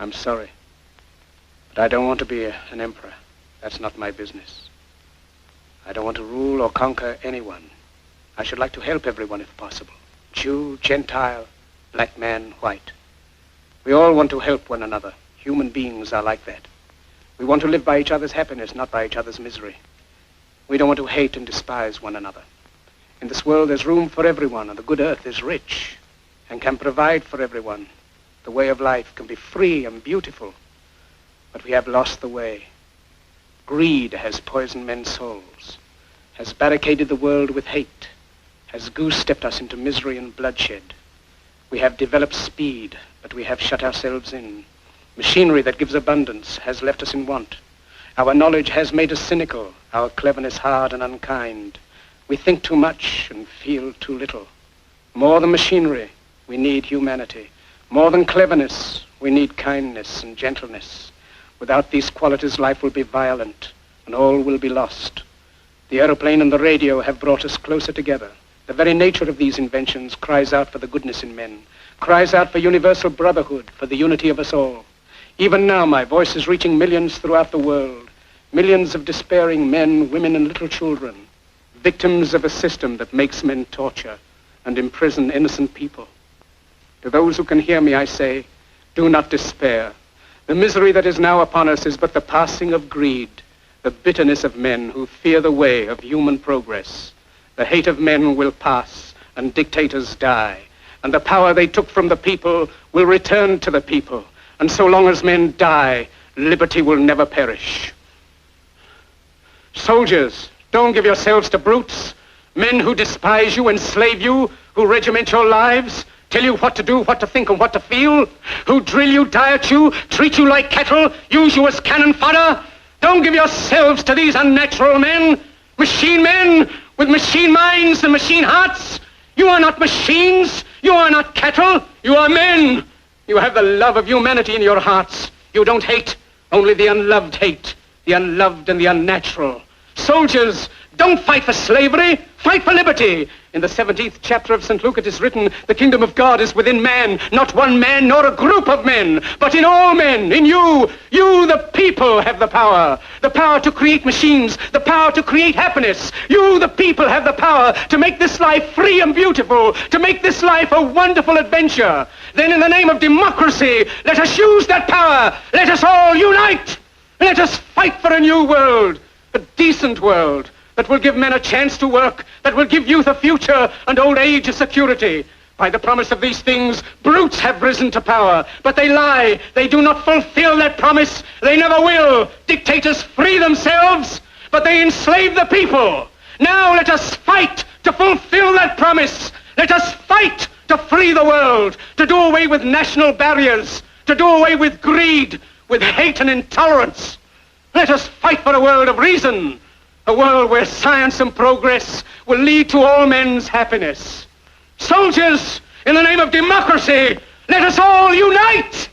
I'm sorry. But I don't want to be an emperor. That's not my business. I don't want to rule or conquer anyone. I should like to help everyone if possible. Jew, Gentile, black man, white. We all want to help one another. Human beings are like that. We want to live by each other's happiness, not by each other's misery. We don't want to hate and despise one another. In this world, there's room for everyone, and the good earth is rich and can provide for everyone. The way of life can be free and beautiful, but we have lost the way. Greed has poisoned men's souls, has barricaded the world with hate, has goose-stepped us into misery and bloodshed. We have developed speed, but we have shut ourselves in. Machinery that gives abundance has left us in want. Our knowledge has made us cynical, our cleverness hard and unkind. We think too much and feel too little. More than machinery, we need humanity. More than cleverness, we need kindness and gentleness. Without these qualities, life will be violent and all will be lost. The aeroplane and the radio have brought us closer together. The very nature of these inventions cries out for the goodness in men, cries out for universal brotherhood, for the unity of us all. Even now, my voice is reaching millions throughout the world, millions of despairing men, women, and little children, victims of a system that makes men torture and imprison innocent people. To those who can hear me, I say, do not despair. The misery that is now upon us is but the passing of greed, the bitterness of men who fear the way of human progress. The hate of men will pass, and dictators die, and the power they took from the people will return to the people. And so long as men die, liberty will never perish. Soldiers, don't give yourselves to brutes, men who despise you, enslave you, who regiment your lives, tell you what to do, what to think, and what to feel, who drill you, diet you, treat you like cattle, use you as cannon fodder. Don't give yourselves to these unnatural men with machine minds and machine hearts. You are not machines, you are not cattle, you are men. You have the love of humanity in your hearts. You don't hate, only the unloved hate, the unloved and the unnatural. Soldiers, don't fight for slavery, fight for liberty. In the 17th chapter of St. Luke it is written, the kingdom of God is within man, not one man nor a group of men, but in all men, in you. You, the people, have the power to create machines, the power to create happiness. You, the people, have the power to make this life free and beautiful, to make this life a wonderful adventure. Then in the name of democracy, let us use that power. Let us all unite. Let us fight for a new world, a decent world, that will give men a chance to work, that will give youth a future and old age a security. By the promise of these things, brutes have risen to power, but they lie. They do not fulfill that promise. They never will. Dictators free themselves, but they enslave the people. Now let us fight to fulfill that promise. Let us fight to free the world, to do away with national barriers, to do away with greed, with hate and intolerance. Let us fight for a world of reason, a world where science and progress will lead to all men's happiness. Soldiers, in the name of democracy, let us all unite!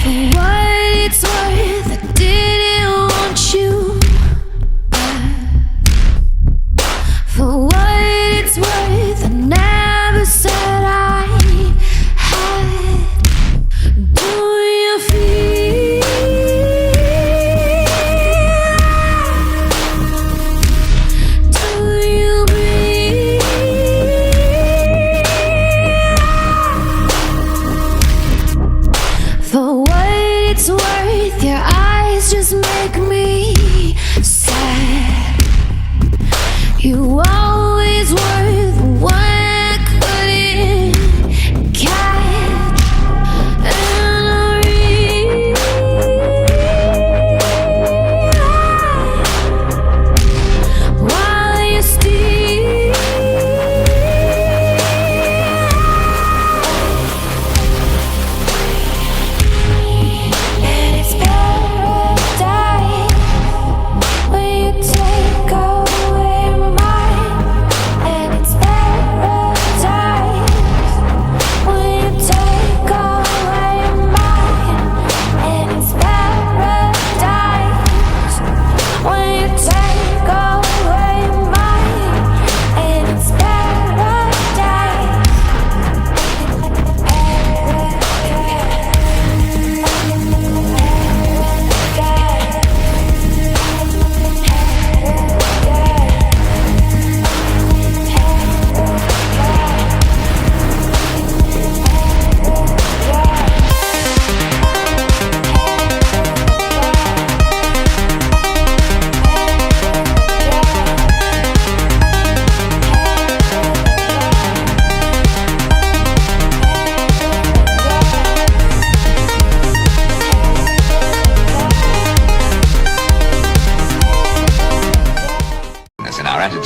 For what it's worth, I didn't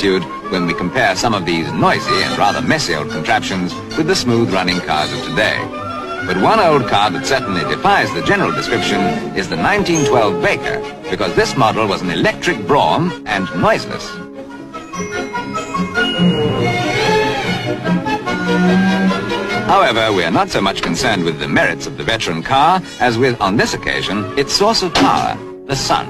attitude when we compare some of these noisy and rather messy old contraptions with the smooth-running cars of today. But one old car that certainly defies the general description is the 1912 Beggar, because this model was an electric brougham and noiseless. However, we are not so much concerned with the merits of the veteran car as with, on this occasion, its source of power, the sun.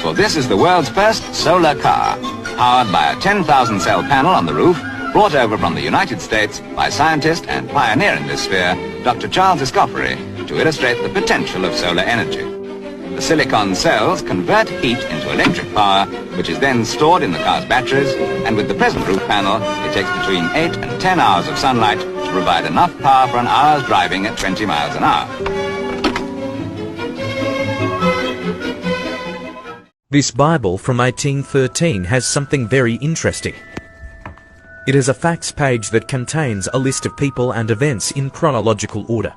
For this is the world's first solar car, powered by a 10,000 cell panel on the roof, brought over from the United States by scientist and pioneer in this sphere, Dr. Charles Escoffery, to illustrate the potential of solar energy. The silicon cells convert heat into electric power, which is then stored in the car's batteries, and with the present roof panel, it takes between 8 and 10 hours of sunlight to provide enough power for an hour's driving at 20 miles an hour. This Bible from 1813 has something very interesting. It is a facts page that contains a list of people and events in chronological order.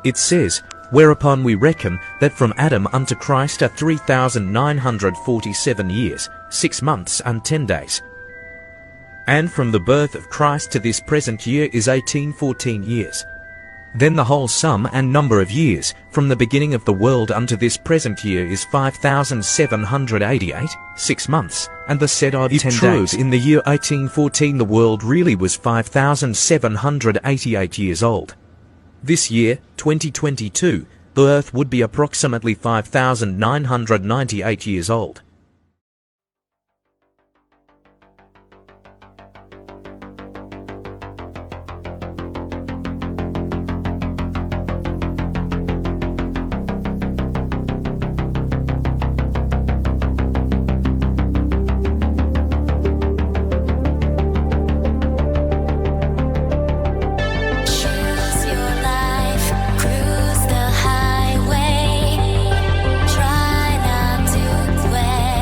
It says, whereupon we reckon that from Adam unto Christ are 3,947 years, 6 months and 10 days. And from the birth of Christ to this present year is 1814 years. Then the whole sum and number of years, from the beginning of the world unto this present year is 5,788, 6 months, and the said odd 10 days. In the year 1814 the world really was 5,788 years old. This year, 2022, the Earth would be approximately 5,998 years old. Try not to dwell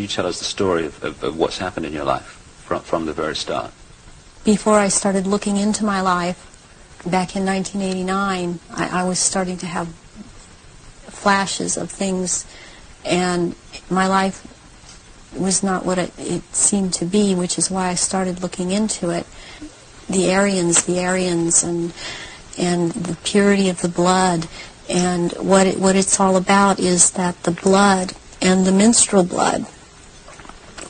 tell us the story of what's happened in your life from the very start? Before I started looking into my life, back in 1989, I was starting to have flashes of things, and my life was not what it seemed to be, which is why I started looking into it. The Aryans, and the purity of the blood, and what it's all about is that the blood and the menstrual blood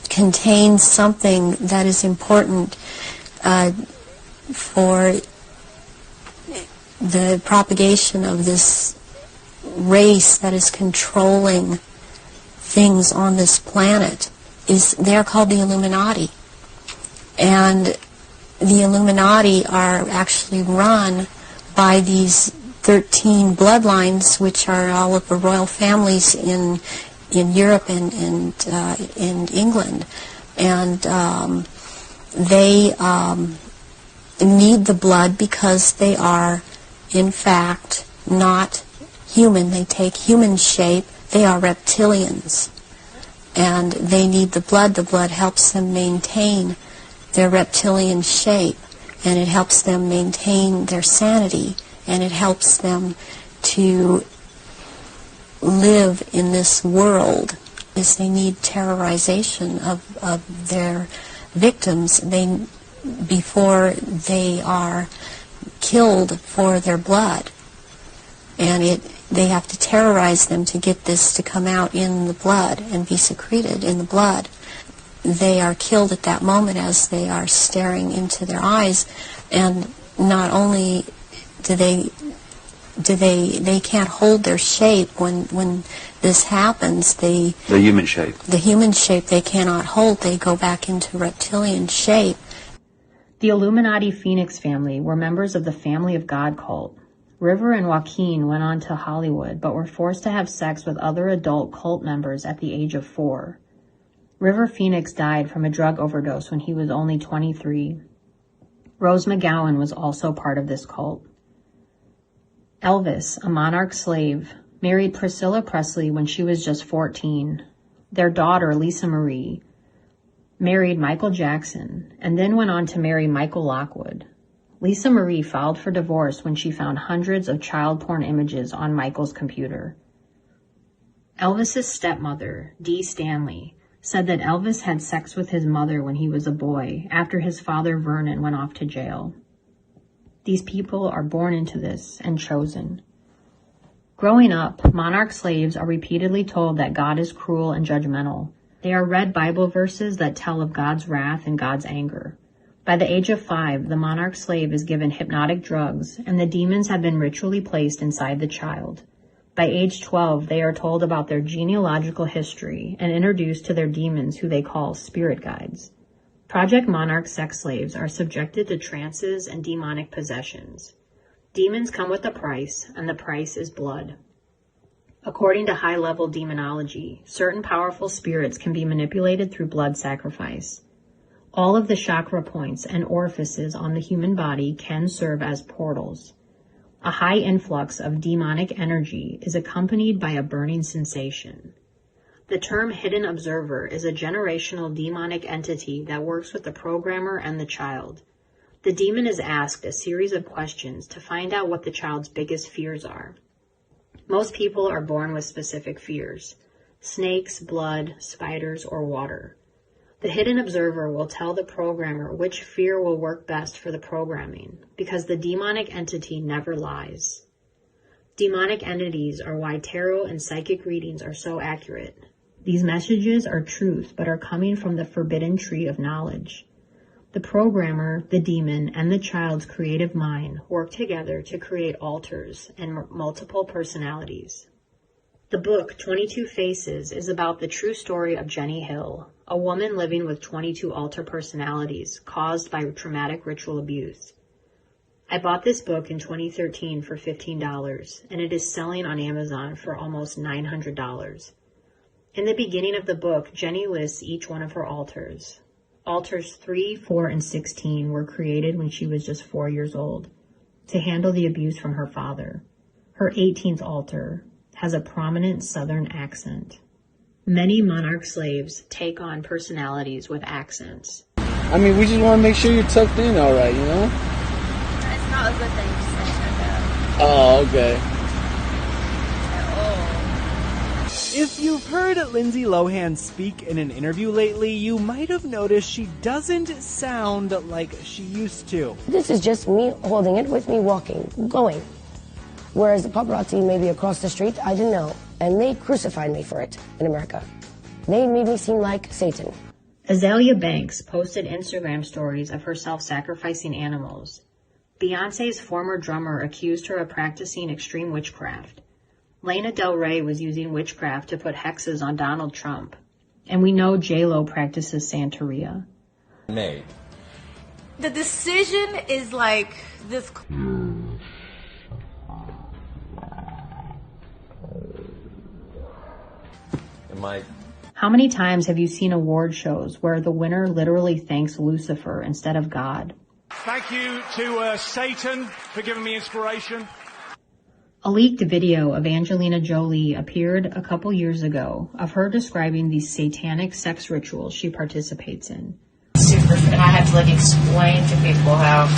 contains something that is important for the propagation of this race that is controlling things on this planet. They're called the Illuminati. And the Illuminati are actually run by these 13 bloodlines, which are all of the royal families in Europe and England. And they need the blood because they are, in fact, not human. They take human shape. They are reptilians. And they need the blood. The blood helps them maintain their reptilian shape, and it helps them maintain their sanity, and it helps them to live in this world. Is they need terrorization of their victims before they are killed for their blood. And they have to terrorize them to get this to come out in the blood and be secreted in the blood. They are killed at that moment as they are staring into their eyes, and not only do they can't hold their shape when this happens. The human shape. The human shape they cannot hold. They go back into reptilian shape. The Illuminati Phoenix family were members of the Family of God cult. River and Joaquin went on to Hollywood, but were forced to have sex with other adult cult members at the age of 4. River Phoenix died from a drug overdose when he was only 23. Rose McGowan was also part of this cult. Elvis, a monarch slave, married Priscilla Presley when she was just 14. Their daughter, Lisa Marie, married Michael Jackson, and then went on to marry Michael Lockwood. Lisa Marie filed for divorce when she found hundreds of child porn images on Michael's computer. Elvis's stepmother, Dee Stanley, said that Elvis had sex with his mother when he was a boy after his father Vernon went off to jail. These people are born into this and chosen. Growing up, monarch slaves are repeatedly told that God is cruel and judgmental. They are read Bible verses that tell of God's wrath and God's anger. By the age of 5, the monarch slave is given hypnotic drugs, and the demons have been ritually placed inside the child. By age 12, they are told about their genealogical history and introduced to their demons, who they call spirit guides. Project Monarch sex slaves are subjected to trances and demonic possessions. Demons come with a price, and the price is blood. According to high-level demonology, certain powerful spirits can be manipulated through blood sacrifice. All of the chakra points and orifices on the human body can serve as portals. A high influx of demonic energy is accompanied by a burning sensation. The term hidden observer is a generational demonic entity that works with the programmer and the child. The demon is asked a series of questions to find out what the child's biggest fears are. Most people are born with specific fears: snakes, blood, spiders, or water. The hidden observer will tell the programmer which fear will work best for the programming, because the demonic entity never lies. Demonic entities are why tarot and psychic readings are so accurate. These messages are truth, but are coming from the forbidden tree of knowledge. The programmer, the demon, and the child's creative mind work together to create altars and multiple personalities. The book, 22 Faces, is about the true story of Jenny Hill, a woman living with 22 alter personalities caused by traumatic ritual abuse. I bought this book in 2013 for $15, and it is selling on Amazon for almost $900. In the beginning of the book, Jenny lists each one of her altars. Altars 3, 4, and 16 were created when she was just 4 years old to handle the abuse from her father. Her 18th altar has a prominent Southern accent. Many monarch slaves take on personalities with accents. I mean, we just want to make sure you're tucked in all right, you know? It's not a good thing to say like that. Oh, okay. If you've heard Lindsay Lohan speak in an interview lately, you might have noticed she doesn't sound like she used to. This is just me holding it with me walking, going. Whereas the paparazzi maybe across the street, I didn't know. And they crucified me for it in America. They made me seem like Satan. Azalea Banks posted Instagram stories of her self-sacrificing animals. Beyonce's former drummer accused her of practicing extreme witchcraft. Lana Del Rey was using witchcraft to put hexes on Donald Trump. And we know J-Lo practices Santeria. Made. The decision is like this. How many times have you seen award shows where the winner literally thanks Lucifer instead of God? Thank you to Satan for giving me inspiration. A leaked video of Angelina Jolie appeared a couple years ago of her describing these satanic sex rituals she participates in. Super, and I have to explain to people how,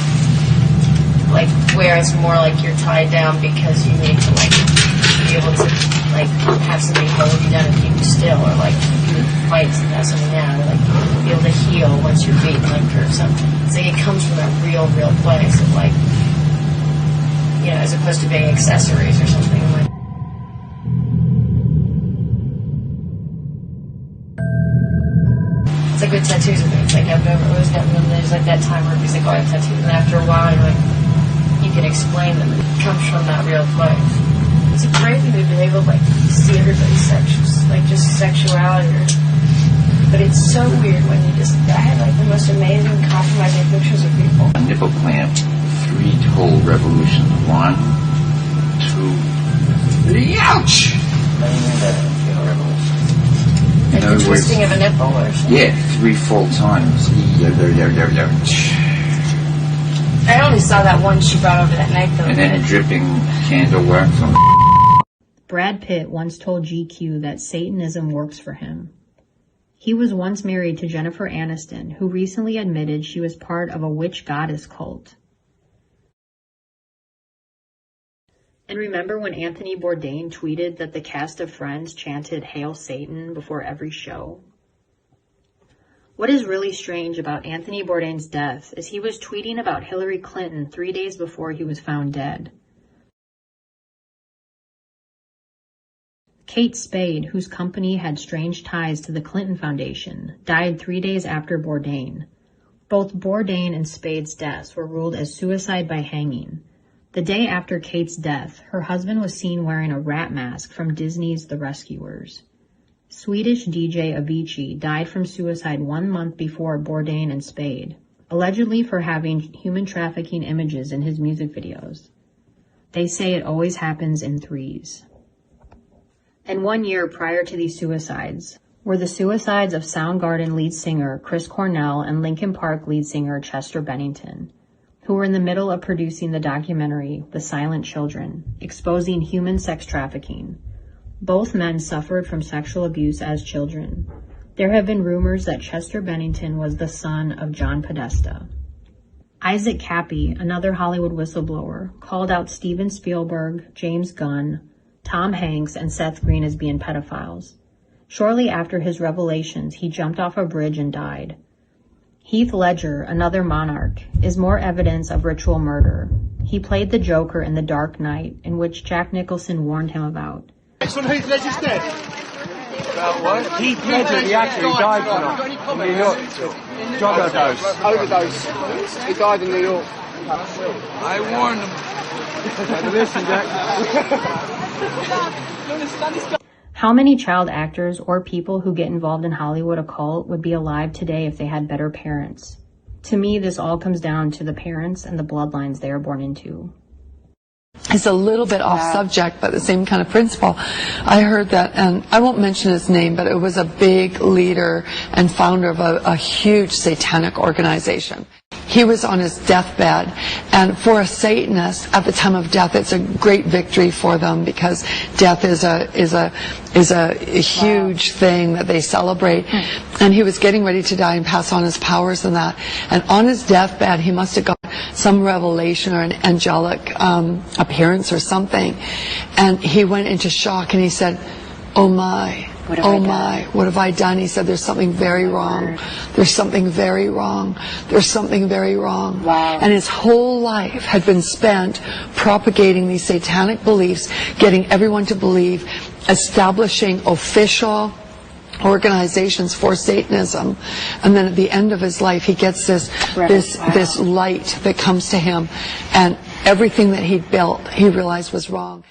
where it's more like you're tied down because you need to be able to have somebody hold you down and keep you still, or keep you in fights and have something down, or be able to heal once you're beaten, or something. It's it comes from that real place of as opposed to being accessories or something like. It's with tattoos and things. I've always gotten them. There's that time where he's I have tattoos, and after a while, you can explain them. It comes from that real place. It's a great thing to be able to see everybody's just sexuality. But it's so weird when you I had the most amazing compromising pictures of people. A nipple clamp. 3 total revolutions. 1, 2, ouch! Like the twisting of a nipple or something? Yeah, 3 full times. I only saw that one she brought over that night though. And then dripping candle work from. Brad Pitt once told GQ that Satanism works for him. He was once married to Jennifer Aniston, who recently admitted she was part of a witch goddess cult. And remember when Anthony Bourdain tweeted that the cast of Friends chanted Hail Satan before every show? What is really strange about Anthony Bourdain's death is he was tweeting about Hillary Clinton 3 days before he was found dead. Kate Spade, whose company had strange ties to the Clinton Foundation, died 3 days after Bourdain. Both Bourdain and Spade's deaths were ruled as suicide by hanging. The day after Kate's death, her husband was seen wearing a rat mask from Disney's The Rescuers. Swedish DJ Avicii died from suicide 1 month before Bourdain and Spade, allegedly for having human trafficking images in his music videos. They say it always happens in threes. And 1 year prior to these suicides were the suicides of Soundgarden lead singer Chris Cornell and Linkin Park lead singer Chester Bennington, who were in the middle of producing the documentary The Silent Children, exposing human sex trafficking. Both men suffered from sexual abuse as children. There have been rumors that Chester Bennington was the son of John Podesta. Isaac Kappy, another Hollywood whistleblower, called out Steven Spielberg, James Gunn, Tom Hanks, and Seth Green as being pedophiles. Shortly after his revelations, he jumped off a bridge and died. Heath Ledger, another monarch, is more evidence of ritual murder. He played the Joker in The Dark Knight, in which Jack Nicholson warned him about. Next one, Heath Ledger's dead. About what? Heath Ledger, the actor who died tonight in New York. Drug overdose. He died in New York. I warned him. Listen, Jack. How many child actors or people who get involved in Hollywood occult would be alive today if they had better parents? To me, this all comes down to the parents and the bloodlines they are born into. It's a little bit off subject, but the same kind of principle. I heard that, and I won't mention his name, but it was a big leader and founder of a huge satanic organization. he was on his deathbed. And for a Satanist, at the time of death, it's a great victory for them, because death is a huge thing that they celebrate. And he was getting ready to die and pass on his powers and that. And on his deathbed, he must have got some revelation or an angelic appearance or something. And he went into shock and he said, "Oh my, oh my, what have I done?" He said, "There's something very wrong. There's something very wrong. There's something very wrong." Wow. And his whole life had been spent propagating these satanic beliefs, getting everyone to believe, establishing official organizations for Satanism. And then at the end of his life, he gets this light that comes to him, and everything that he'd built, he realized was wrong.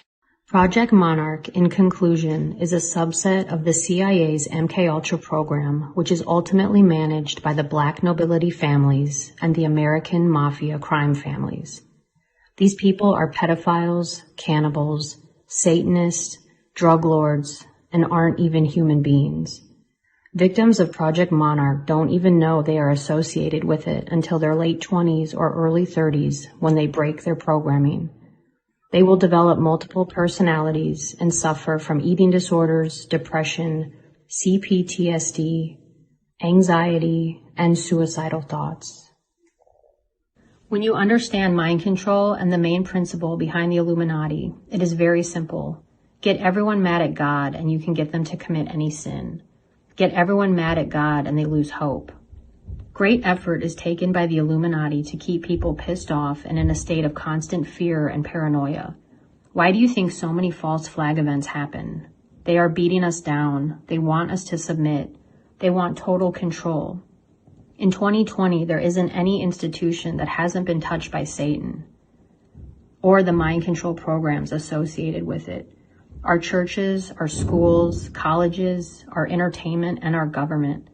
Project Monarch, in conclusion, is a subset of the CIA's MKUltra program, which is ultimately managed by the black nobility families and the American mafia crime families. These people are pedophiles, cannibals, Satanists, drug lords, and aren't even human beings. Victims of Project Monarch don't even know they are associated with it until their late 20s or early 30s, when they break their programming. They will develop multiple personalities and suffer from eating disorders, depression, CPTSD, anxiety, and suicidal thoughts. When you understand mind control and the main principle behind the Illuminati, it is very simple. Get everyone mad at God and you can get them to commit any sin. Get everyone mad at God and they lose hope. Great effort is taken by the Illuminati to keep people pissed off and in a state of constant fear and paranoia. Why do you think so many false flag events happen? They are beating us down. They want us to submit. They want total control. In 2020, there isn't any institution that hasn't been touched by Satan or the mind control programs associated with it. Our churches, our schools, colleges, our entertainment, and our government.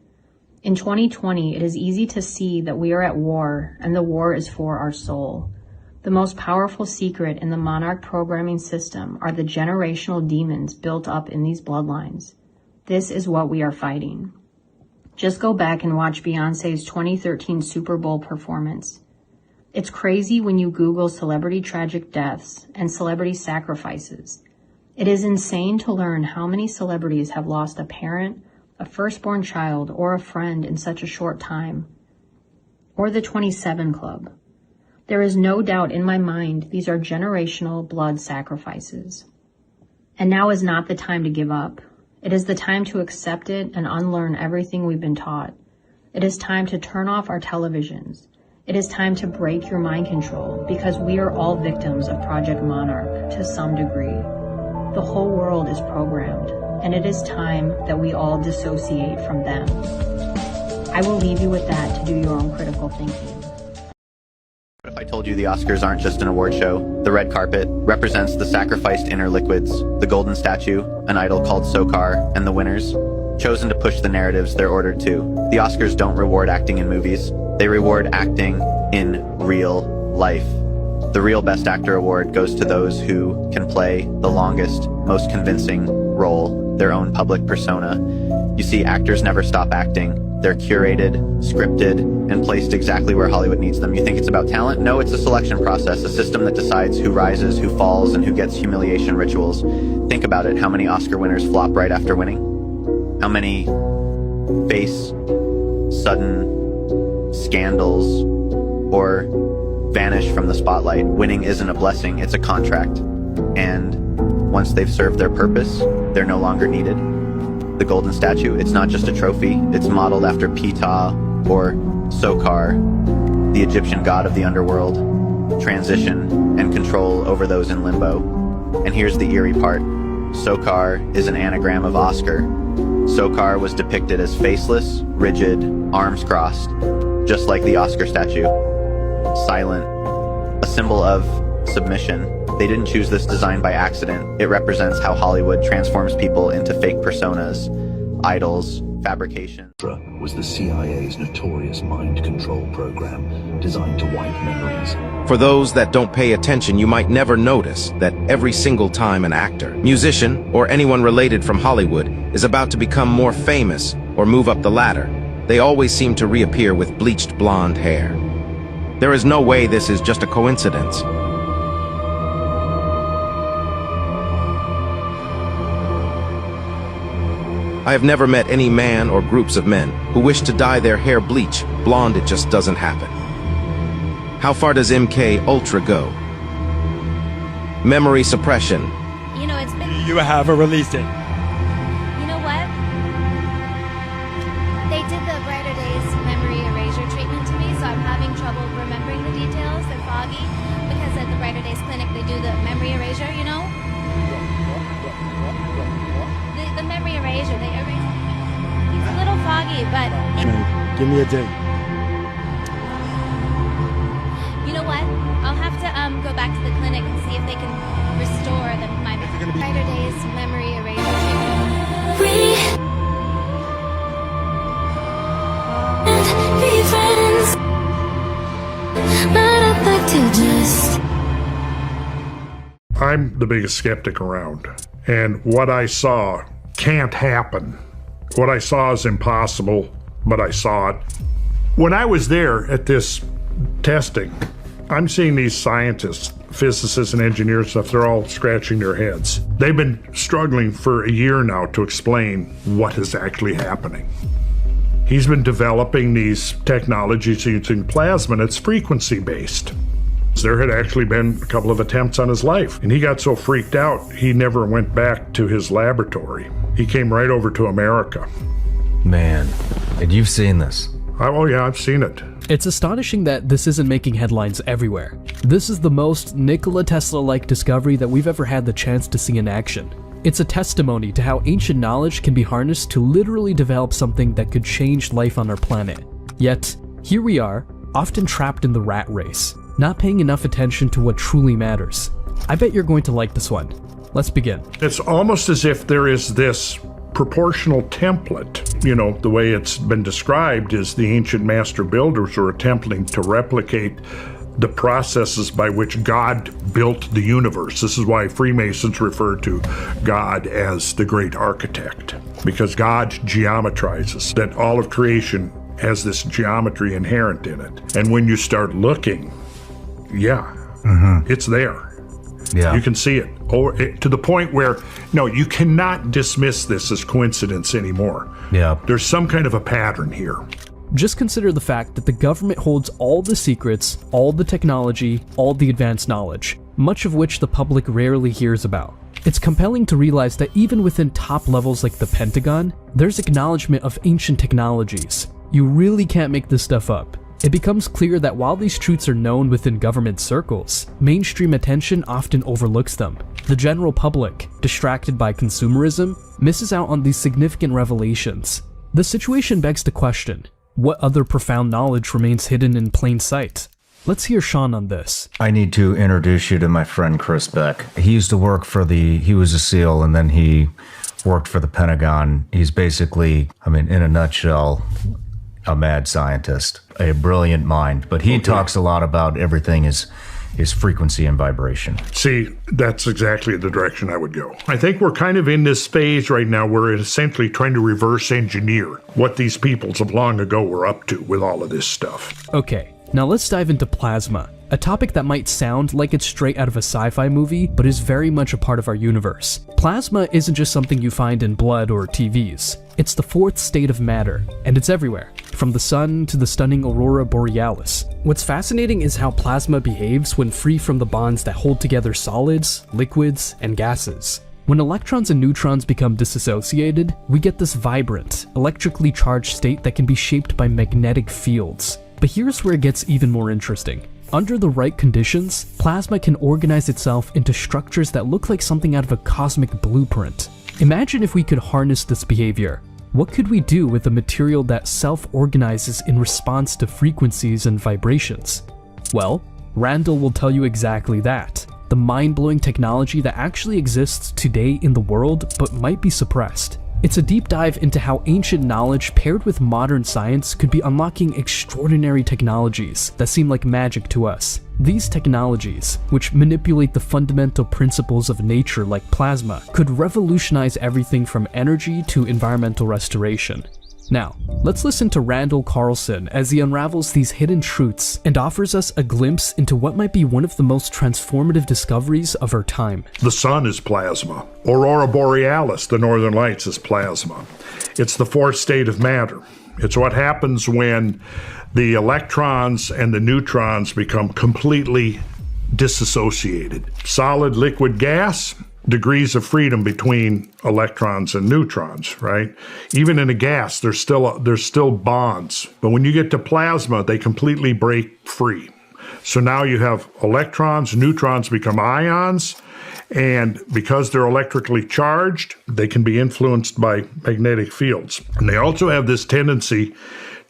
In 2020, it is easy to see that we are at war, and the war is for our soul. The most powerful secret in the monarch programming system are the generational demons built up in these bloodlines. This is what we are fighting. Just go back and watch Beyonce's 2013 Super Bowl performance. It's crazy when you Google celebrity tragic deaths and celebrity sacrifices. It is insane to learn how many celebrities have lost a parent, a firstborn child, or a friend in such a short time. Or the 27 Club. There is no doubt in my mind these are generational blood sacrifices. And now is not the time to give up. It is the time to accept it and unlearn everything we've been taught. It is time to turn off our televisions. It is time to break your mind control, because we are all victims of Project Monarch to some degree. The whole world is programmed, and it is time that we all dissociate from them. I will leave you with that to do your own critical thinking. If I told you the Oscars aren't just an award show, the red carpet represents the sacrificed inner liquids, the golden statue, an idol called Sokar, and the winners, chosen to push the narratives they're ordered to. The Oscars don't reward acting in movies. They reward acting in real life. The real Best Actor award goes to those who can play the longest, most convincing role, their own public persona. You see, actors never stop acting. They're curated, scripted, and placed exactly where Hollywood needs them. You think it's about talent? No, it's a selection process, a system that decides who rises, who falls, and who gets humiliation rituals. Think about it. How many Oscar winners flop right after winning? How many face sudden scandals or vanish from the spotlight? Winning isn't a blessing, it's a contract. And once they've served their purpose, they're no longer needed. The golden statue, it's not just a trophy, it's modeled after Ptah or Sokar, the Egyptian god of the underworld, transition and control over those in limbo. And here's the eerie part. Sokar is an anagram of Oscar. Sokar was depicted as faceless, rigid, arms crossed, just like the Oscar statue. Silent, a symbol of submission. They didn't choose this design by accident. It represents how Hollywood transforms people into fake personas, idols, fabrication. Was the CIA's notorious mind control program designed to wipe memories. For those that don't pay attention, you might never notice that every single time an actor, musician, or anyone related from Hollywood is about to become more famous or move up the ladder, they always seem to reappear with bleached blonde hair. There is no way this is just a coincidence. I have never met any man or groups of men who wish to dye their hair bleach. Blonde, it just doesn't happen. How far does MK Ultra go? Memory suppression. You know, it's been... You have a release date. You know what? They did the Brighter Days memory erasure treatment to me, so I'm having trouble remembering the details. They're foggy, because at the Brighter Days clinic they do the memory erasure, you know? The memory erasure, they erase... He's a little foggy, but... Give me a date. You know what? I'll have to go back to the clinic and see if they can restore my Brighter Days memory erasure treatment. Be friends, but I'd like to just... I'm the biggest skeptic around, and what I saw can't happen. What I saw is impossible, but I saw it. When I was there at this testing, I'm seeing these scientists, physicists and engineers and stuff, they're all scratching their heads. They've been struggling for a year now to explain what is actually happening. He's been developing these technologies using plasma, and it's frequency-based. There had actually been a couple of attempts on his life, and he got so freaked out, he never went back to his laboratory. He came right over to America. Man, and you've seen this. Oh yeah, I've seen it. It's astonishing that this isn't making headlines everywhere. This is the most Nikola Tesla-like discovery that we've ever had the chance to see in action. It's a testimony to how ancient knowledge can be harnessed to literally develop something that could change life on our planet. Yet, here we are, often trapped in the rat race, not paying enough attention to what truly matters. I bet you're going to like this one. Let's begin. It's almost as if there is this proportional template. You know, the way it's been described is the ancient master builders were attempting to replicate the processes by which God built the universe. This is why Freemasons refer to God as the great architect, because God geometrizes, that all of creation has this geometry inherent in it. And when you start looking, it's there. Yeah. You can see it, to the point where, no, you cannot dismiss this as coincidence anymore. Yeah. There's some kind of a pattern here. Just consider the fact that the government holds all the secrets, all the technology, all the advanced knowledge, much of which the public rarely hears about. It's compelling to realize that even within top levels like the Pentagon, there's acknowledgement of ancient technologies. You really can't make this stuff up. It becomes clear that while these truths are known within government circles, mainstream attention often overlooks them. The general public, distracted by consumerism, misses out on these significant revelations. The situation begs the question, what other profound knowledge remains hidden in plain sight? Let's hear Sean on this. I need to introduce you to my friend Chris Beck. He used to work for he was a SEAL, and then he worked for the Pentagon. He's basically, in a nutshell, a mad scientist, a brilliant mind, but he talks a lot about everything is frequency and vibration. See, that's exactly the direction I would go. I think we're kind of in this phase right now where it's essentially trying to reverse engineer what these peoples of long ago were up to with all of this stuff. Okay, now let's dive into plasma, a topic that might sound like it's straight out of a sci-fi movie, but is very much a part of our universe. Plasma isn't just something you find in blood or TVs. It's the fourth state of matter, and it's everywhere, from the sun to the stunning aurora borealis. What's fascinating is how plasma behaves when free from the bonds that hold together solids, liquids, and gases. When electrons and neutrons become disassociated, we get this vibrant, electrically charged state that can be shaped by magnetic fields. But here's where it gets even more interesting. Under the right conditions, plasma can organize itself into structures that look like something out of a cosmic blueprint. Imagine if we could harness this behavior. What could we do with a material that self-organizes in response to frequencies and vibrations? Well, Randall will tell you exactly that. The mind-blowing technology that actually exists today in the world but might be suppressed. It's a deep dive into how ancient knowledge paired with modern science could be unlocking extraordinary technologies that seem like magic to us. These technologies, which manipulate the fundamental principles of nature like plasma, could revolutionize everything from energy to environmental restoration. Now, let's listen to Randall Carlson as he unravels these hidden truths and offers us a glimpse into what might be one of the most transformative discoveries of our time. The sun is plasma. Aurora borealis, the northern lights, is plasma. It's the fourth state of matter. It's what happens when the electrons and the neutrons become completely disassociated. Solid, liquid, gas, degrees of freedom between electrons and neutrons, right? Even in a gas, there's still bonds. But when you get to plasma, they completely break free. So now you have electrons, neutrons become ions, and because they're electrically charged, they can be influenced by magnetic fields. And they also have this tendency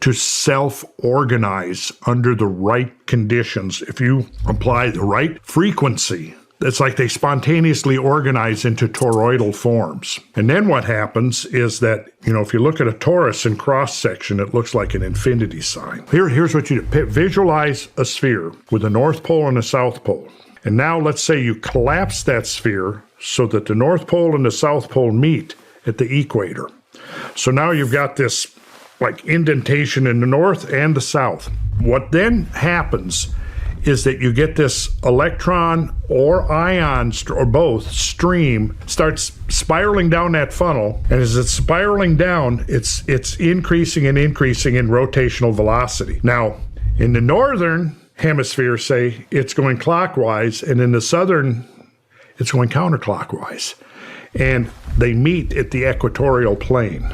to self-organize under the right conditions. If you apply the right frequency, it's like they spontaneously organize into toroidal forms. And then what happens is that, if you look at a torus in cross-section, it looks like an infinity sign. Here's what you do. Visualize a sphere with a North Pole and a South Pole. And now let's say you collapse that sphere so that the North Pole and the South Pole meet at the equator. So now you've got this like indentation in the north and the south. What then happens is that you get this electron or ion or both stream starts spiraling down that funnel, and as it's spiraling down, it's increasing and increasing in rotational velocity. Now, in the northern hemisphere, say, it's going clockwise, and in the southern, it's going counterclockwise. And they meet at the equatorial plane.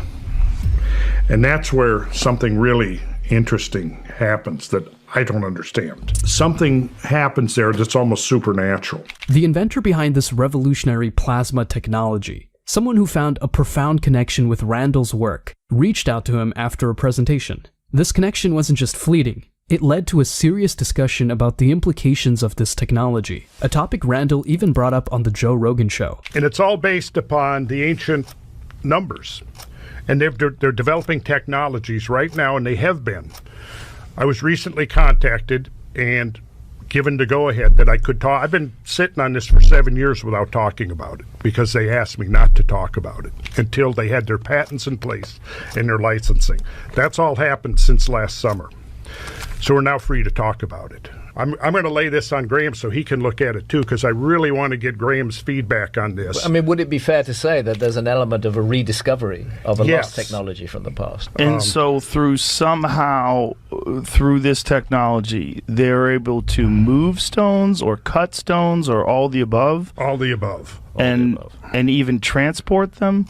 And that's where something really interesting happens that I don't understand. Something happens there that's almost supernatural. The inventor behind this revolutionary plasma technology, someone who found a profound connection with Randall's work, reached out to him after a presentation. This connection wasn't just fleeting. It led to a serious discussion about the implications of this technology, a topic Randall even brought up on the Joe Rogan show. And it's all based upon the ancient numbers. And they're developing technologies right now, and they have been. I was recently contacted and given the go-ahead that I could talk. I've been sitting on this for 7 years without talking about it because they asked me not to talk about it until they had their patents in place and their licensing. That's all happened since last summer. So we're now free to talk about it. I'm going to lay this on Graham so he can look at it too, because I really want to get Graham's feedback on this. I mean, would it be fair to say that there's an element of a rediscovery of a lost technology from the past? And so through this technology, they're able to move stones or cut stones or all the above? All the above. And even transport them?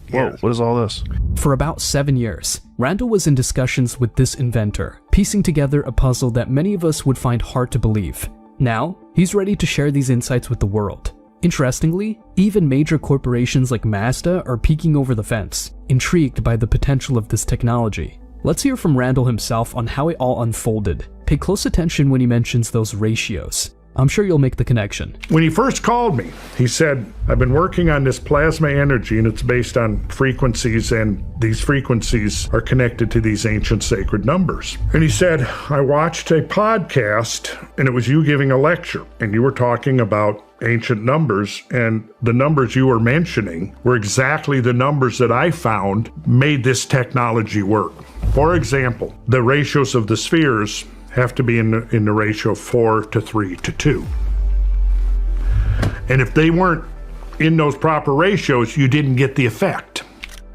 Whoa, what is all this? For about 7 years, Randall was in discussions with this inventor, piecing together a puzzle that many of us would find hard to believe. Now, he's ready to share these insights with the world. Interestingly, even major corporations like Mazda are peeking over the fence, intrigued by the potential of this technology. Let's hear from Randall himself on how it all unfolded. Pay close attention when he mentions those ratios. I'm sure you'll make the connection. When he first called me, he said, I've been working on this plasma energy, and it's based on frequencies, and these frequencies are connected to these ancient sacred numbers. And he said, I watched a podcast, and it was you giving a lecture, and you were talking about ancient numbers, and the numbers you were mentioning were exactly the numbers that I found made this technology work. For example, the ratios of the spheres have to be in the ratio 4 to 3 to 2. And if they weren't in those proper ratios, you didn't get the effect.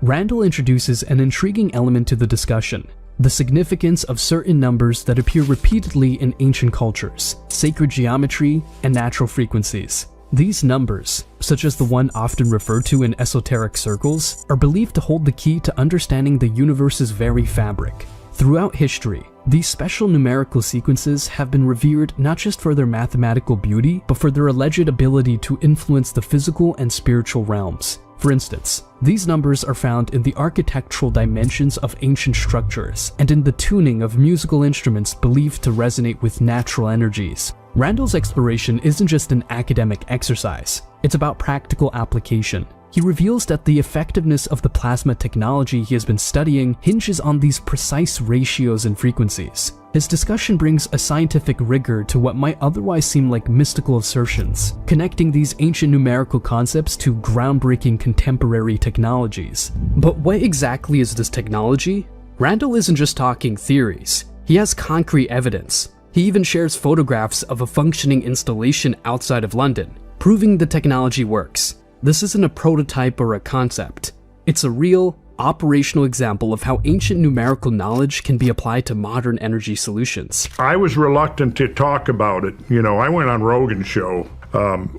Randall introduces an intriguing element to the discussion: the significance of certain numbers that appear repeatedly in ancient cultures, sacred geometry, and natural frequencies. These numbers, such as the one often referred to in esoteric circles, are believed to hold the key to understanding the universe's very fabric. Throughout history, these special numerical sequences have been revered not just for their mathematical beauty, but for their alleged ability to influence the physical and spiritual realms. For instance, these numbers are found in the architectural dimensions of ancient structures and in the tuning of musical instruments believed to resonate with natural energies. Randall's exploration isn't just an academic exercise, it's about practical application. He reveals that the effectiveness of the plasma technology he has been studying hinges on these precise ratios and frequencies. His discussion brings a scientific rigor to what might otherwise seem like mystical assertions, connecting these ancient numerical concepts to groundbreaking contemporary technologies. But what exactly is this technology? Randall isn't just talking theories. He has concrete evidence. He even shares photographs of a functioning installation outside of London, proving the technology works. This isn't a prototype or a concept. It's a real, operational example of how ancient numerical knowledge can be applied to modern energy solutions. I was reluctant to talk about it. You know, I went on Rogan's show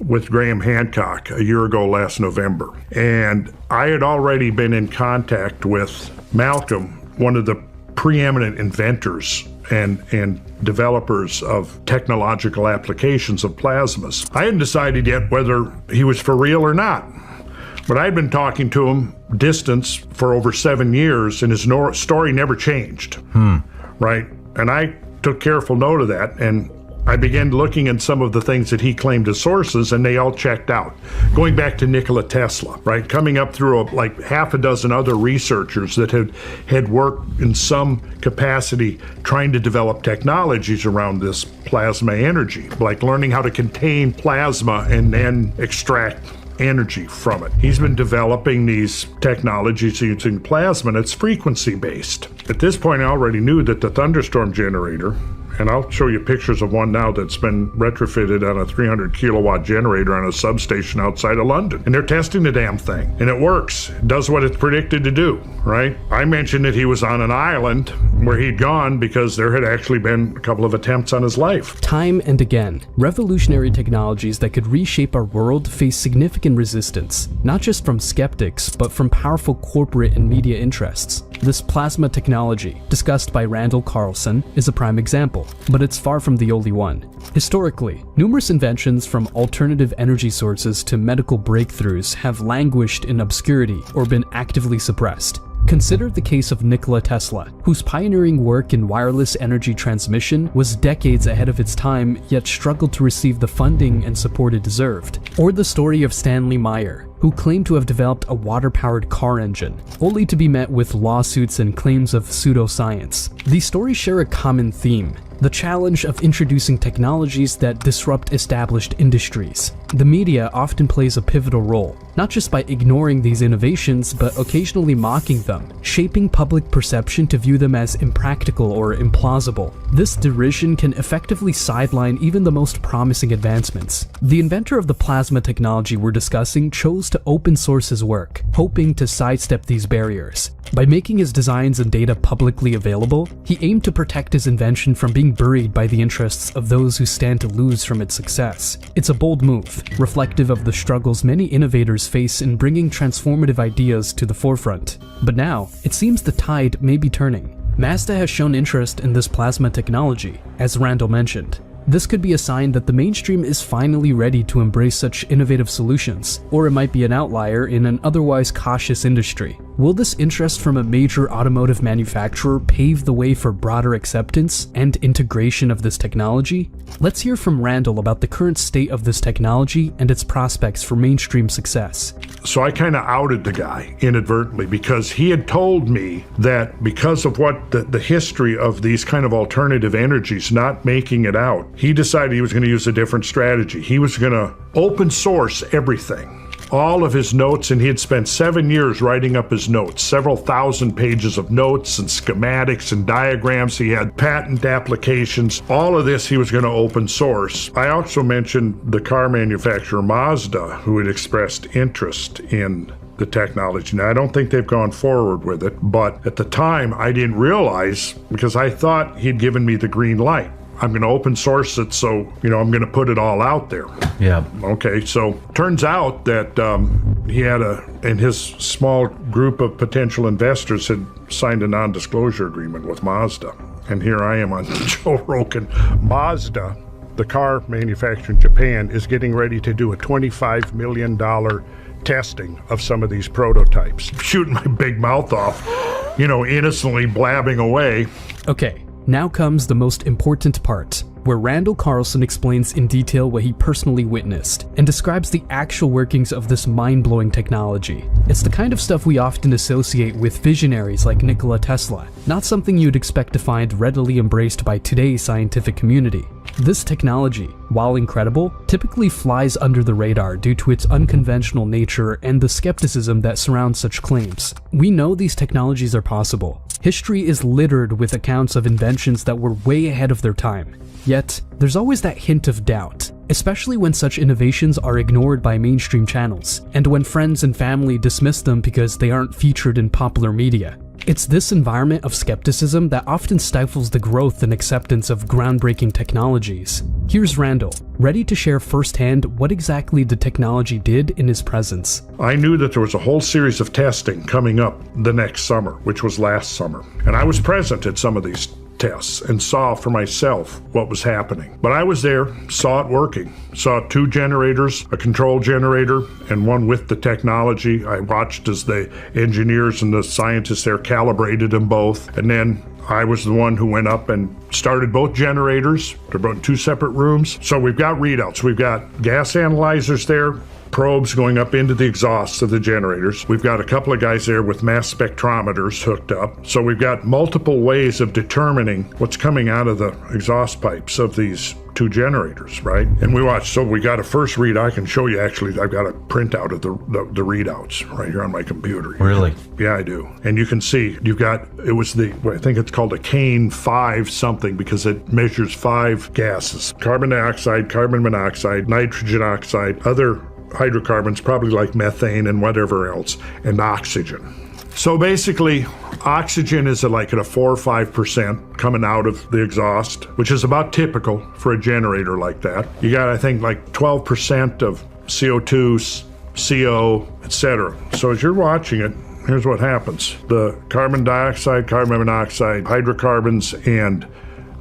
with Graham Hancock a year ago last November, and I had already been in contact with Malcolm, one of the preeminent inventors and developers of technological applications of plasmas. I hadn't decided yet whether he was for real or not, but I'd been talking to him distance for over 7 years, and his story never changed, right? And I took careful note of that, and I began looking at some of the things that he claimed as sources, and they all checked out. Going back to Nikola Tesla, right? Coming up through like half a dozen other researchers that had worked in some capacity trying to develop technologies around this plasma energy, like learning how to contain plasma and then extract energy from it. He's been developing these technologies using plasma, and it's frequency based. At this point, I already knew that the thunderstorm generator, and I'll show you pictures of one now that's been retrofitted on a 300 kilowatt generator on a substation outside of London. And they're testing the damn thing, and it works. It does what it's predicted to do, right? I mentioned that he was on an island where he'd gone because there had actually been a couple of attempts on his life. Time and again, revolutionary technologies that could reshape our world face significant resistance, not just from skeptics, but from powerful corporate and media interests. This plasma technology, discussed by Randall Carlson, is a prime example, but it's far from the only one. Historically, numerous inventions from alternative energy sources to medical breakthroughs have languished in obscurity or been actively suppressed. Consider the case of Nikola Tesla, whose pioneering work in wireless energy transmission was decades ahead of its time, yet struggled to receive the funding and support it deserved. Or the story of Stanley Meyer, who claimed to have developed a water-powered car engine, only to be met with lawsuits and claims of pseudoscience. These stories share a common theme: the challenge of introducing technologies that disrupt established industries. The media often plays a pivotal role, not just by ignoring these innovations, but occasionally mocking them, shaping public perception to view them as impractical or implausible. This derision can effectively sideline even the most promising advancements. The inventor of the plasma technology we're discussing chose to open source his work, hoping to sidestep these barriers. By making his designs and data publicly available, he aimed to protect his invention from being buried by the interests of those who stand to lose from its success. It's a bold move, reflective of the struggles many innovators face in bringing transformative ideas to the forefront. But now, it seems the tide may be turning. Mazda has shown interest in this plasma technology, as Randall mentioned. This could be a sign that the mainstream is finally ready to embrace such innovative solutions, or it might be an outlier in an otherwise cautious industry. Will this interest from a major automotive manufacturer pave the way for broader acceptance and integration of this technology? Let's hear from Randall about the current state of this technology and its prospects for mainstream success. So I kind of outed the guy inadvertently because he had told me that because of what the history of these kind of alternative energies not making it out, he decided he was going to use a different strategy. He was going to open source everything. All of his notes, and he had spent 7 years writing up his notes, several thousand pages of notes and schematics and diagrams. He had patent applications. All of this he was going to open source. I also mentioned the car manufacturer Mazda, who had expressed interest in the technology. Now, I don't think they've gone forward with it, but at the time I didn't realize, because I thought he'd given me the green light. I'm going to open source it, so, I'm going to put it all out there. Yeah. Okay, so turns out that he had and his small group of potential investors had signed a non-disclosure agreement with Mazda. And here I am on Joe Rogan. Mazda, the car manufacturer in Japan, is getting ready to do a $25 million testing of some of these prototypes. Shooting my big mouth off, innocently blabbing away. Okay. Now comes the most important part. where Randall Carlson explains in detail what he personally witnessed and describes the actual workings of this mind-blowing technology. It's the kind of stuff we often associate with visionaries like Nikola Tesla, not something you'd expect to find readily embraced by today's scientific community. This technology, while incredible, typically flies under the radar due to its unconventional nature and the skepticism that surrounds such claims. We know these technologies are possible. History is littered with accounts of inventions that were way ahead of their time. Yet, there's always that hint of doubt, especially when such innovations are ignored by mainstream channels, and when friends and family dismiss them because they aren't featured in popular media. It's this environment of skepticism that often stifles the growth and acceptance of groundbreaking technologies. Here's Randall, ready to share firsthand what exactly the technology did in his presence. I knew that there was a whole series of testing coming up the next summer, which was last summer. And I was present at some of these tests and saw for myself what was happening. But I was there, saw it working, saw 2 generators, a control generator, and one with the technology. I watched as the engineers and the scientists there calibrated them both. And then I was the one who went up and started both generators. They're both in 2 separate rooms. So we've got readouts. We've got gas analyzers there, probes going up into the exhausts of the generators. We've got a couple of guys there with mass spectrometers hooked up. So we've got multiple ways of determining what's coming out of the exhaust pipes of these 2 generators, right? And we watched, so we got a first read. I can show you actually, I've got a printout of the readouts right here on my computer. Really? Yeah, I do. And you can see, you've got, it was the, I think it's called a Kane 5 something because it measures 5 gases. Carbon dioxide, carbon monoxide, nitrogen oxide, other hydrocarbons, probably like methane and whatever else, and oxygen. So basically, oxygen is like at a 4 or 5% coming out of the exhaust, which is about typical for a generator like that. You got, I think, like 12% of CO2, CO, etc. So as you're watching it, here's what happens. The carbon dioxide, carbon monoxide, hydrocarbons, and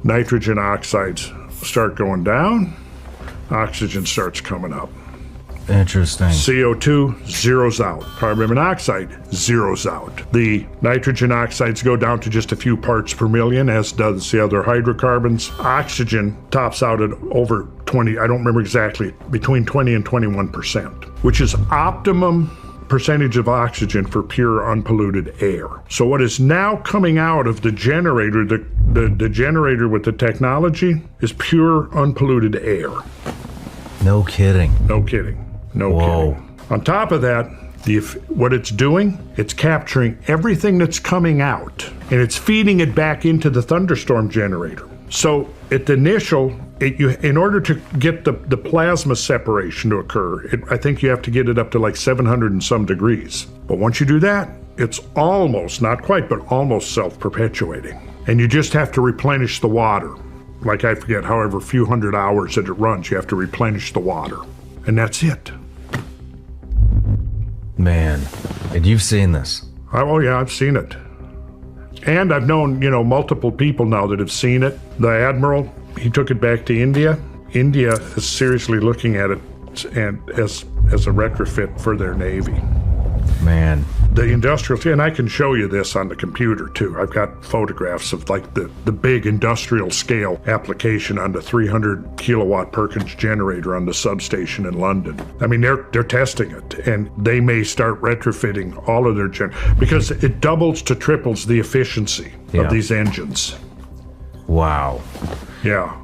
nitrogen oxides start going down. Oxygen starts coming up. Interesting. CO2 zeroes out. Carbon monoxide zeroes out. The nitrogen oxides go down to just a few parts per million, as does the other hydrocarbons. Oxygen tops out at over 20, I don't remember exactly, between 20 and 21%, which is optimum percentage of oxygen for pure unpolluted air. So what is now coming out of the generator, the generator with the technology, is pure unpolluted air. No kidding. No kidding. No kidding. On top of that, what it's doing, it's capturing everything that's coming out and it's feeding it back into the thunderstorm generator. So at the initial, in order to get the plasma separation to occur, I think you have to get it up to like 700 and some degrees. But once you do that, it's almost, not quite, but almost self-perpetuating. And you just have to replenish the water. Like I forget, however few hundred hours that it runs, you have to replenish the water. And that's it. Man, and you've seen this. Oh yeah, I've seen it. And I've known, multiple people now that have seen it. The Admiral, he took it back to India. India is seriously looking at it and as a retrofit for their Navy. Man. The industrial, and I can show you this on the computer too. I've got photographs of like the big industrial scale application on the 300 kilowatt Perkins generator on the substation in London. I mean, they're testing it, and they may start retrofitting all of their because it doubles to triples the efficiency of these engines. Wow. Yeah.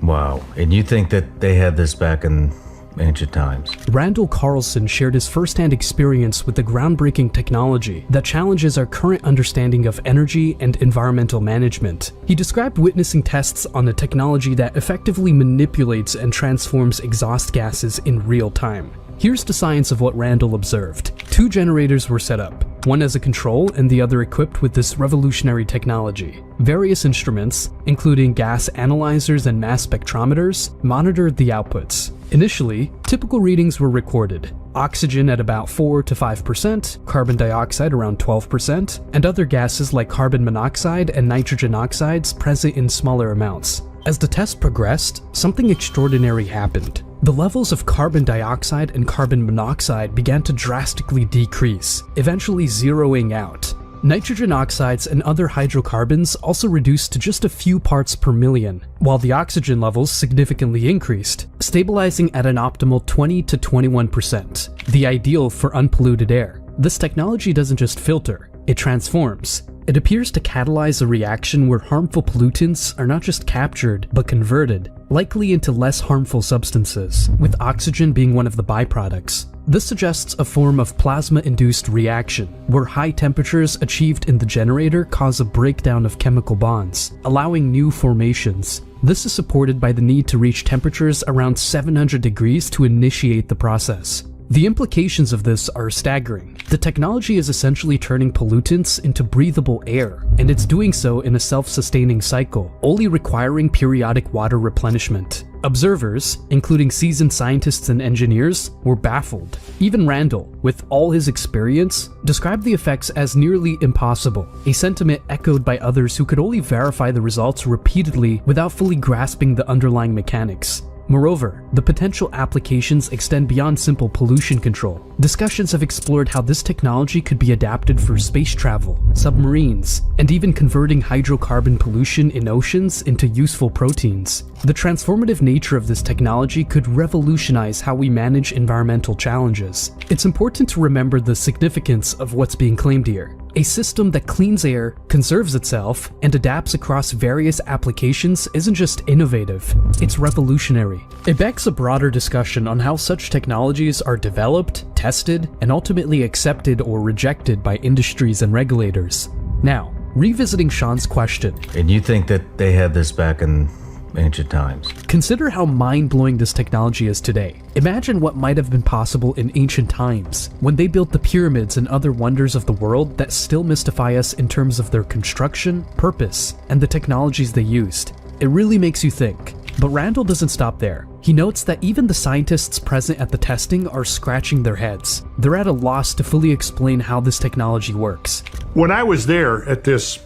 Wow. And you think that they had this back in ancient times? Randall Carlson shared his first-hand experience with the groundbreaking technology that challenges our current understanding of energy and environmental management. He described witnessing tests on a technology that effectively manipulates and transforms exhaust gases in real time. Here's the science of what Randall observed. 2 generators were set up, one as a control and the other equipped with this revolutionary technology. Various instruments, including gas analyzers and mass spectrometers, monitored the outputs. Initially, typical readings were recorded. Oxygen at about 4 to 5%, carbon dioxide around 12%, and other gases like carbon monoxide and nitrogen oxides present in smaller amounts. As the test progressed, something extraordinary happened. The levels of carbon dioxide and carbon monoxide began to drastically decrease, eventually zeroing out. Nitrogen oxides and other hydrocarbons also reduced to just a few parts per million, while the oxygen levels significantly increased, stabilizing at an optimal 20 to 21%, the ideal for unpolluted air. This technology doesn't just filter, it transforms. It appears to catalyze a reaction where harmful pollutants are not just captured, but converted, likely into less harmful substances, with oxygen being one of the byproducts. This suggests a form of plasma-induced reaction, where high temperatures achieved in the generator cause a breakdown of chemical bonds, allowing new formations. This is supported by the need to reach temperatures around 700 degrees to initiate the process. The implications of this are staggering. The technology is essentially turning pollutants into breathable air, and it's doing so in a self-sustaining cycle, only requiring periodic water replenishment. Observers, including seasoned scientists and engineers, were baffled. Even Randall, with all his experience, described the effects as nearly impossible, a sentiment echoed by others who could only verify the results repeatedly without fully grasping the underlying mechanics. Moreover, the potential applications extend beyond simple pollution control. Discussions have explored how this technology could be adapted for space travel, submarines, and even converting hydrocarbon pollution in oceans into useful proteins. The transformative nature of this technology could revolutionize how we manage environmental challenges. It's important to remember the significance of what's being claimed here. A system that cleans air, conserves itself, and adapts across various applications isn't just innovative, it's revolutionary. It begs a broader discussion on how such technologies are developed, tested, and ultimately accepted or rejected by industries and regulators. Now, revisiting Sean's question. And you think that they had this back in ancient times? Consider how mind-blowing this technology is today. Imagine what might have been possible in ancient times, when they built the pyramids and other wonders of the world that still mystify us in terms of their construction, purpose, and the technologies they used. It really makes you think. But Randall doesn't stop there. He notes that even the scientists present at the testing are scratching their heads. They're at a loss to fully explain how this technology works. When I was there at this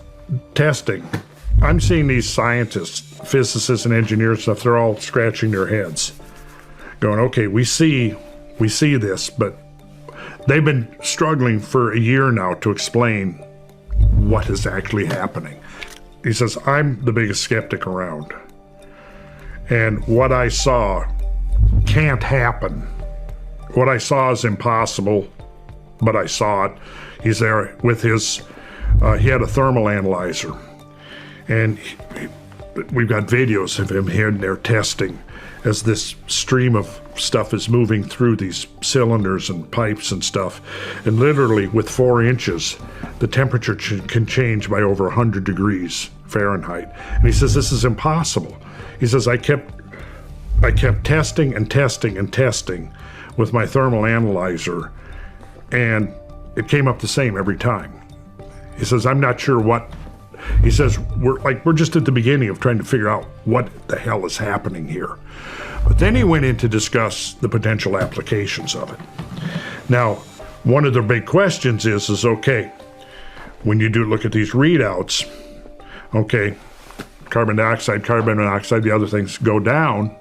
testing, I'm seeing these scientists, physicists and engineers stuff, they're all scratching their heads, going, okay, we see this, but they've been struggling for a year now to explain what is actually happening. He says, I'm the biggest skeptic around. And what I saw can't happen. What I saw is impossible, but I saw it. He's there with his, he had a thermal analyzer. And we've got videos of him here and there testing as this stream of stuff is moving through these cylinders and pipes and stuff. And literally with 4 inches, the temperature can change by over 100 degrees Fahrenheit. And he says, this is impossible. He says, I kept testing and testing and testing with my thermal analyzer, and it came up the same every time. He says, I'm not sure what. He says, we're just at the beginning of trying to figure out what the hell is happening here. But then he went in to discuss the potential applications of it. Now, one of the big questions is okay, when you do look at these readouts, okay, carbon dioxide, carbon monoxide, the other things go down.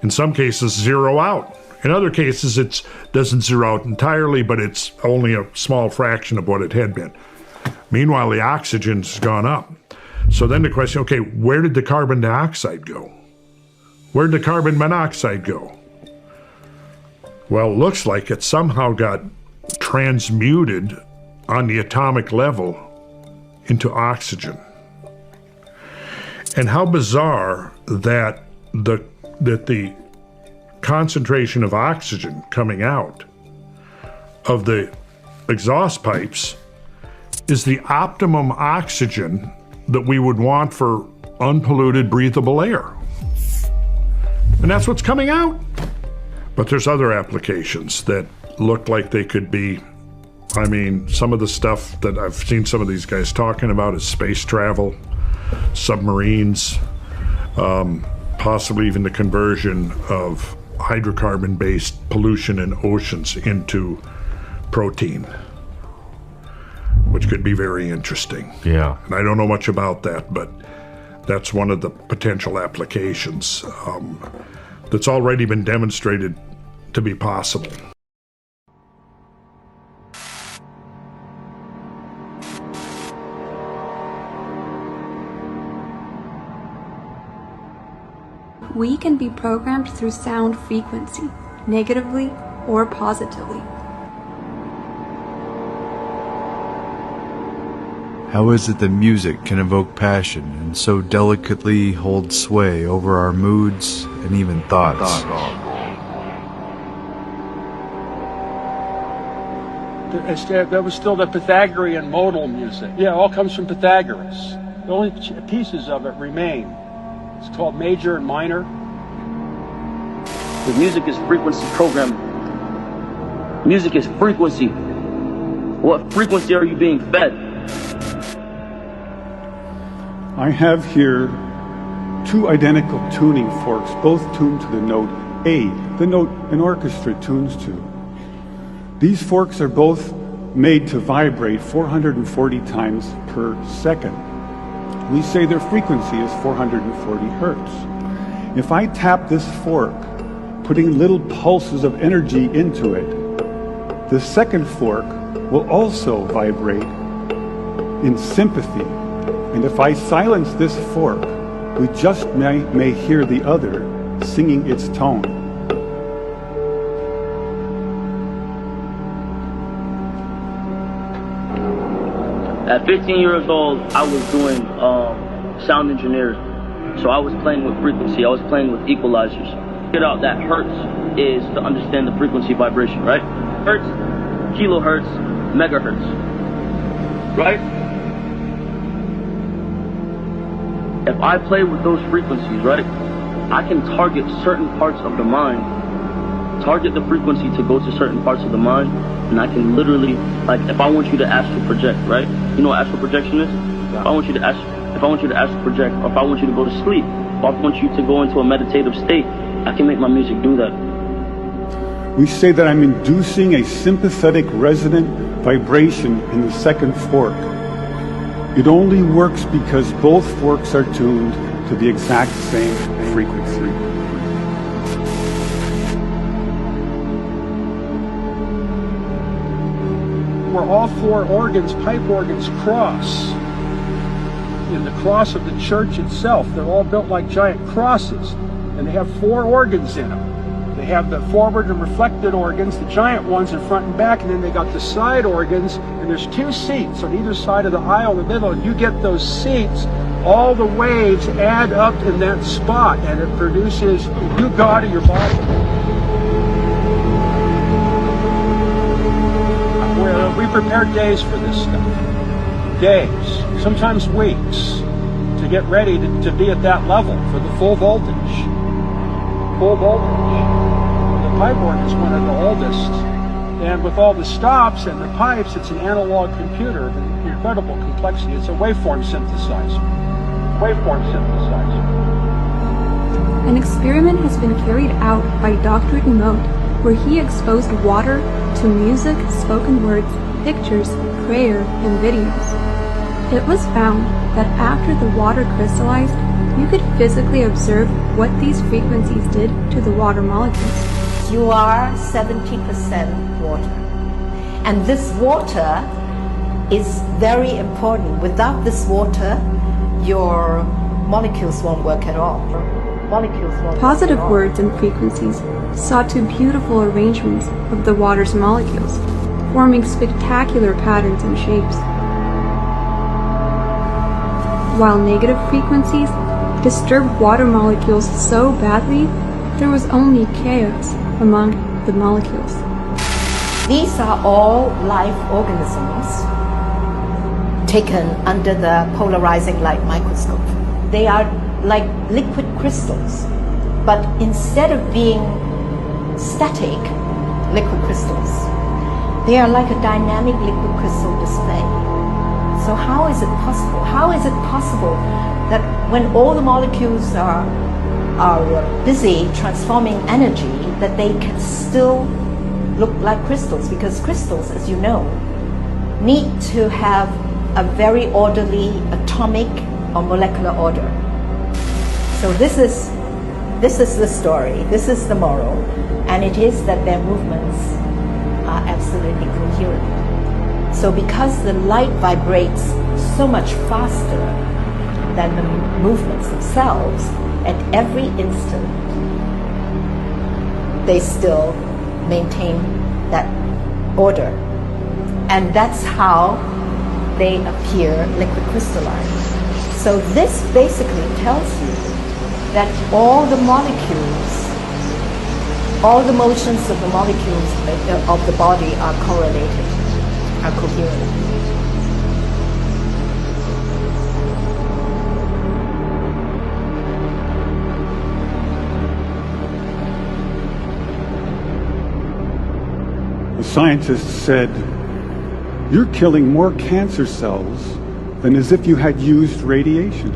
In some cases, zero out. In other cases, it doesn't zero out entirely, but it's only a small fraction of what it had been. Meanwhile, the oxygen's gone up. So then the question, okay, where did the carbon dioxide go? Where did the carbon monoxide go? Well, it looks like it somehow got transmuted on the atomic level into oxygen. And how bizarre that the concentration of oxygen coming out of the exhaust pipes is the optimum oxygen that we would want for unpolluted, breathable air. And that's what's coming out. But there's other applications that look like they could be, I mean, some of the stuff that I've seen some of these guys talking about is space travel, submarines, possibly even the conversion of hydrocarbon-based pollution in oceans into protein, which could be very interesting. Yeah. And I don't know much about that, but that's one of the potential applications that's already been demonstrated to be possible. can be programmed through sound frequency, negatively or positively. How is it that music can evoke passion and so delicately hold sway over our moods and even thoughts? There was still the Pythagorean modal music. Yeah, it all comes from Pythagoras. The only pieces of it remain. It's called major and minor. The music is frequency programming. Music is frequency. What frequency are you being fed? I have here two identical tuning forks, both tuned to the note A, the note an orchestra tunes to. These forks are both made to vibrate 440 times per second. We say their frequency is 440 hertz. If I tap this fork, putting little pulses of energy into it, the second fork will also vibrate in sympathy. And if I silence this fork, we just may hear the other singing its tone. At 15 years old, I was doing sound engineering. So I was playing with frequency. I was playing with equalizers. Get out that hertz is to understand the frequency vibration, right? Hertz, kilohertz, megahertz, right? If I play with those frequencies, right, I can target certain parts of the mind, target the frequency to go to certain parts of the mind, and I can literally, like, if I want you to astral project, right? You know what astral projection is? If I want you to astral project, or if I want you to go to sleep, or if I want you to go into a meditative state, I can make my music do that. We say that I'm inducing a sympathetic resonant vibration in the second fork. It only works because both forks are tuned to the exact same frequency. Where all four organs, pipe organs, cross. In the cross of the church itself, they're all built like giant crosses, and they have four organs in them. They have the forward and reflected organs, the giant ones in front and back, and then they got the side organs, and there's two seats on either side of the aisle in the middle, and you get those seats, all the waves add up in that spot, and it produces you God of your body. We prepare days for this stuff. Days, sometimes weeks, to get ready to be at that level for the full voltage. Full voltage. The pipe organ is one of the oldest, and with all the stops and the pipes, it's an analog computer of incredible complexity. It's a waveform synthesizer. Waveform synthesizer. An experiment has been carried out by Dr. Dumont, where he exposed water to music, spoken words, pictures, prayer, and videos. It was found that after the water crystallized, you could physically observe what these frequencies did to the water molecules. You are 70% water. And this water is very important. Without this water, your molecules won't work at all. Positive words and frequencies saw two beautiful arrangements of the water's molecules, forming spectacular patterns and shapes. While negative frequencies disturbed water molecules so badly, there was only chaos among the molecules. These are all live organisms taken under the polarizing light microscope. They are like liquid crystals, but instead of being static liquid crystals, they are like a dynamic liquid crystal display. So how is it possible? How is it possible that when all the molecules are busy transforming energy, that they can still look like crystals? Because crystals, as you know, need to have a very orderly atomic or molecular order. So this is the story, this is the moral, and it is that their movements are absolutely coherent. So because the light vibrates so much faster than the movements themselves, at every instant they still maintain that order. And that's how they appear liquid crystalline. So this basically tells you that all the molecules, all the motions of the molecules of the body are correlated, are coherent. The scientists said, "You're killing more cancer cells than as if you had used radiation."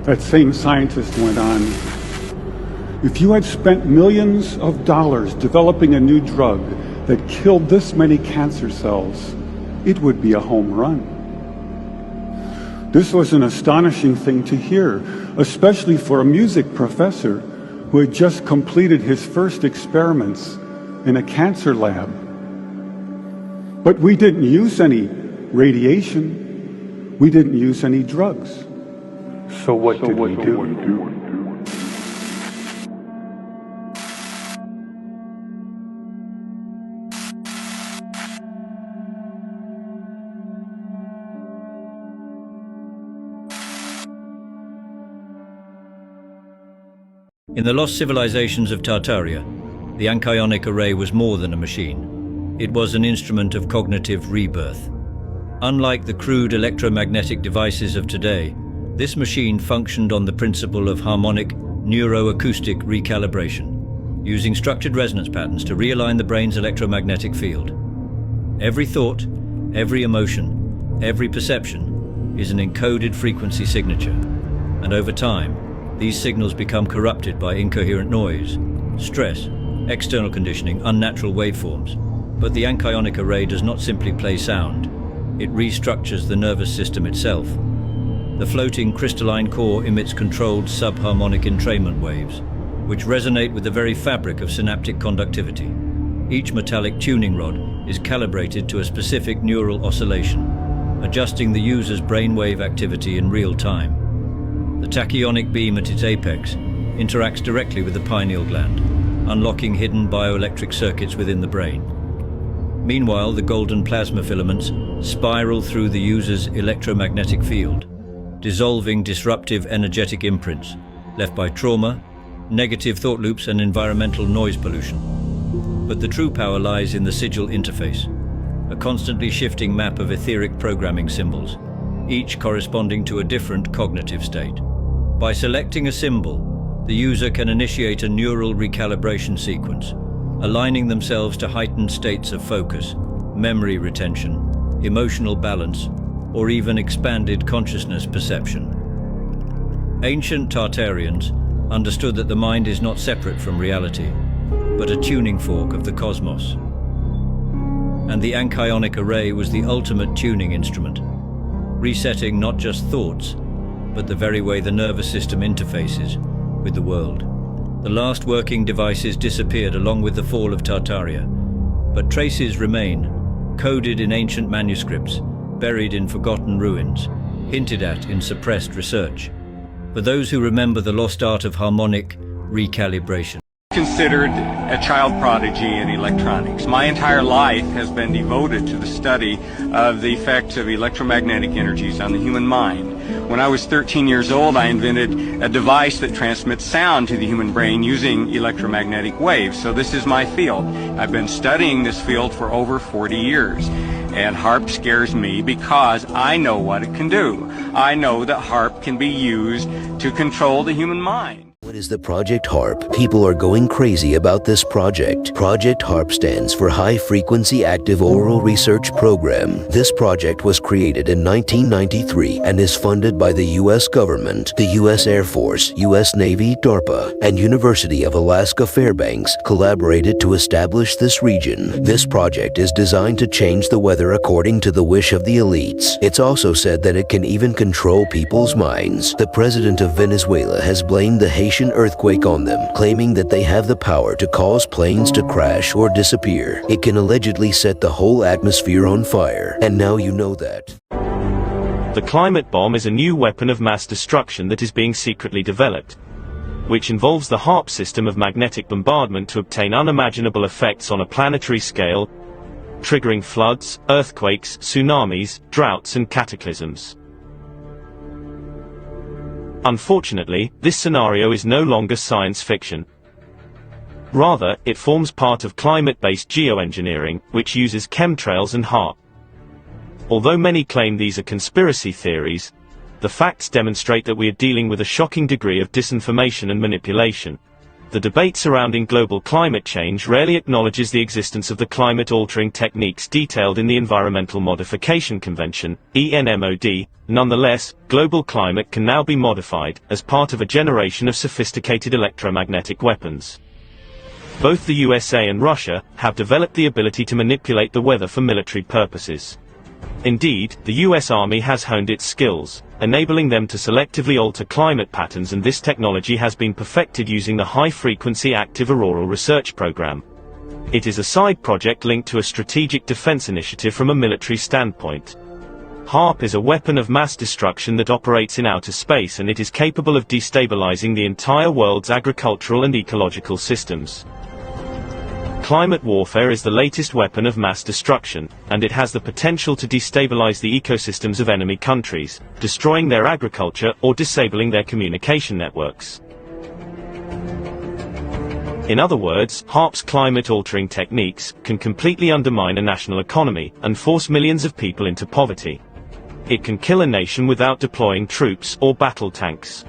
That same scientist went on, "If you had spent millions of dollars developing a new drug that killed this many cancer cells, it would be a home run." This was an astonishing thing to hear, especially for a music professor who had just completed his first experiments in a cancer lab. But we didn't use any radiation. We didn't use any drugs. So what did we do? In the lost civilizations of Tartaria, the anchionic array was more than a machine. It was an instrument of cognitive rebirth. Unlike the crude electromagnetic devices of today, this machine functioned on the principle of harmonic neuroacoustic recalibration, using structured resonance patterns to realign the brain's electromagnetic field. Every thought, every emotion, every perception is an encoded frequency signature, and over time, these signals become corrupted by incoherent noise, stress, external conditioning, unnatural waveforms. But the anchionic array does not simply play sound. It restructures the nervous system itself. The floating crystalline core emits controlled subharmonic entrainment waves, which resonate with the very fabric of synaptic conductivity. Each metallic tuning rod is calibrated to a specific neural oscillation, adjusting the user's brainwave activity in real time. The tachyonic beam at its apex interacts directly with the pineal gland, unlocking hidden bioelectric circuits within the brain. Meanwhile, the golden plasma filaments spiral through the user's electromagnetic field, dissolving disruptive energetic imprints left by trauma, negative thought loops, and environmental noise pollution. But the true power lies in the sigil interface, a constantly shifting map of etheric programming symbols, each corresponding to a different cognitive state. By selecting a symbol, the user can initiate a neural recalibration sequence, aligning themselves to heightened states of focus, memory retention, emotional balance, or even expanded consciousness perception. Ancient Tartarians understood that the mind is not separate from reality, but a tuning fork of the cosmos. And the anchionic array was the ultimate tuning instrument, resetting not just thoughts, but the very way the nervous system interfaces with the world. The last working devices disappeared along with the fall of Tartaria, but traces remain, coded in ancient manuscripts, buried in forgotten ruins, hinted at in suppressed research. For those who remember the lost art of harmonic recalibration. Considered a child prodigy in electronics. My entire life has been devoted to the study of the effects of electromagnetic energies on the human mind. When I was 13 years old, I invented a device that transmits sound to the human brain using electromagnetic waves. So this is my field. I've been studying this field for over 40 years. And HAARP scares me because I know what it can do. I know that HAARP can be used to control the human mind. What is the Project HAARP? People are going crazy about this project. Project HAARP stands for High Frequency Active Oral Research Program. This project was created in 1993 and is funded by the U.S. government, the U.S. Air Force, U.S. Navy, DARPA, and University of Alaska Fairbanks collaborated to establish this region. This project is designed to change the weather according to the wish of the elites. It's also said that it can even control people's minds. The president of Venezuela has blamed the Haitian earthquake on them, claiming that they have the power to cause planes to crash or disappear. It can allegedly set the whole atmosphere on fire, and now you know that. The climate bomb is a new weapon of mass destruction that is being secretly developed. which involves the HAARP system of magnetic bombardment to obtain unimaginable effects on a planetary scale, triggering floods, earthquakes, tsunamis, droughts and cataclysms. Unfortunately, this scenario is no longer science fiction. Rather, it forms part of climate-based geoengineering, which uses chemtrails and HAARP. Although many claim these are conspiracy theories, the facts demonstrate that we are dealing with a shocking degree of disinformation and manipulation. The debate surrounding global climate change rarely acknowledges the existence of the climate-altering techniques detailed in the Environmental Modification Convention, ENMOD. Nonetheless, global climate can now be modified, as part of a generation of sophisticated electromagnetic weapons. Both the USA and Russia have developed the ability to manipulate the weather for military purposes. Indeed, the US Army has honed its skills, enabling them to selectively alter climate patterns, and this technology has been perfected using the High-Frequency Active Auroral Research Program. It is a side project linked to a strategic defense initiative from a military standpoint. HAARP is a weapon of mass destruction that operates in outer space, and it is capable of destabilizing the entire world's agricultural and ecological systems. Climate warfare is the latest weapon of mass destruction, and it has the potential to destabilize the ecosystems of enemy countries, destroying their agriculture or disabling their communication networks. In other words, HAARP's climate-altering techniques can completely undermine a national economy and force millions of people into poverty. It can kill a nation without deploying troops or battle tanks.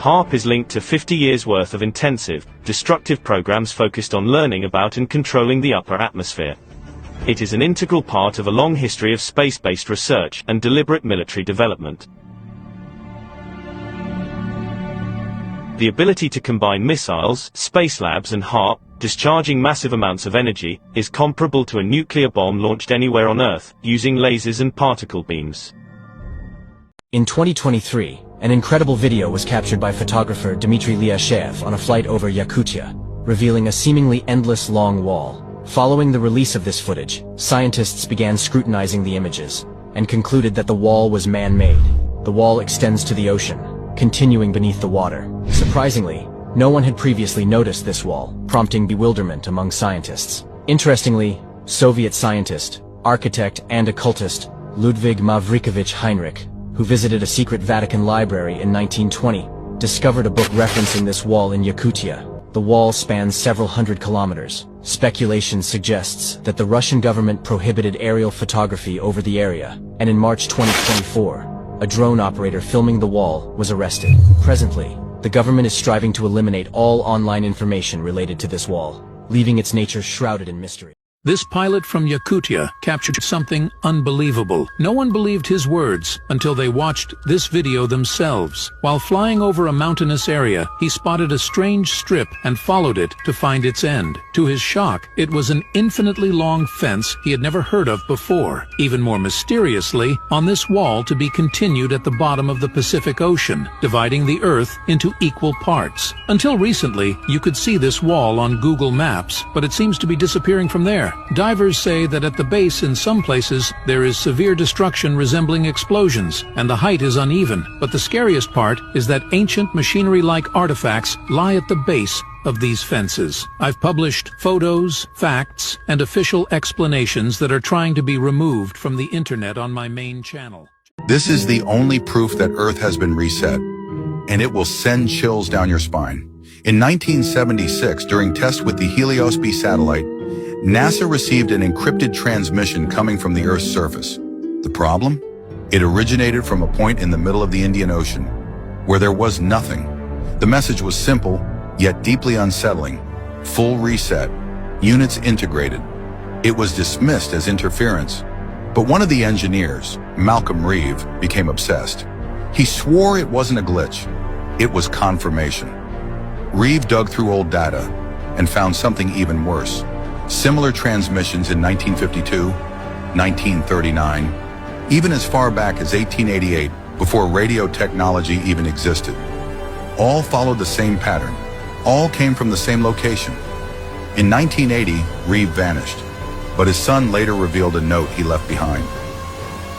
HAARP is linked to 50 years' worth of intensive, destructive programs focused on learning about and controlling the upper atmosphere. It is an integral part of a long history of space-based research and deliberate military development. The ability to combine missiles, space labs and HAARP, discharging massive amounts of energy, is comparable to a nuclear bomb launched anywhere on Earth, using lasers and particle beams. In 2023, an incredible video was captured by photographer Dmitry Lyashev on a flight over Yakutia, revealing a seemingly endless long wall. Following the release of this footage, scientists began scrutinizing the images, and concluded that the wall was man-made. The wall extends to the ocean, continuing beneath the water. Surprisingly, no one had previously noticed this wall, prompting bewilderment among scientists. Interestingly, Soviet scientist, architect and occultist Ludwig Mavrikovich Heinrich, who visited a secret Vatican library in 1920, discovered a book referencing this wall in Yakutia. The wall spans several hundred kilometers. Speculation suggests that the Russian government prohibited aerial photography over the area, and in March 2024, a drone operator filming the wall was arrested. Presently, the government is striving to eliminate all online information related to this wall, leaving its nature shrouded in mystery. This pilot from Yakutia captured something unbelievable. No one believed his words until they watched this video themselves. While flying over a mountainous area, he spotted a strange strip and followed it to find its end. To his shock, it was an infinitely long fence he had never heard of before. Even more mysteriously, on this wall to be continued at the bottom of the Pacific Ocean, dividing the Earth into equal parts. Until recently, you could see this wall on Google Maps, but it seems to be disappearing from there. Divers say that at the base in some places there is severe destruction resembling explosions, and the height is uneven. But the scariest part is that ancient machinery-like artifacts lie at the base of these fences. I've published photos, facts, and official explanations that are trying to be removed from the internet on my main channel. This is the only proof that Earth has been reset, and it will send chills down your spine. In 1976, during tests with the Helios B satellite, NASA received an encrypted transmission coming from the Earth's surface. The problem? It originated from a point in the middle of the Indian Ocean, where there was nothing. The message was simple, yet deeply unsettling. Full reset. Units integrated. It was dismissed as interference. But one of the engineers, Malcolm Reeve, became obsessed. He swore it wasn't a glitch. It was confirmation. Reeve dug through old data and found something even worse. Similar transmissions in 1952, 1939, even as far back as 1888, before radio technology even existed. All followed the same pattern. All came from the same location. In 1980, Reeve vanished, but his son later revealed a note he left behind.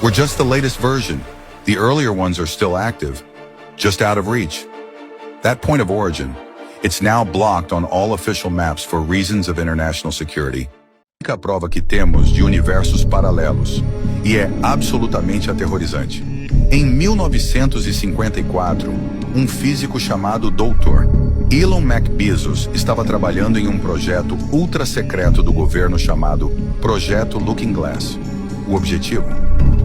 We're just the latest version. The earlier ones are still active, just out of reach. That point of origin, it's now blocked on all official maps for reasons of international security. A única prova que temos de universos paralelos, e é absolutamente aterrorizante. Em 1954, um físico chamado Dr. Elon Bezos estava trabalhando em um projeto ultra secreto do governo chamado Projeto Looking Glass. O objetivo?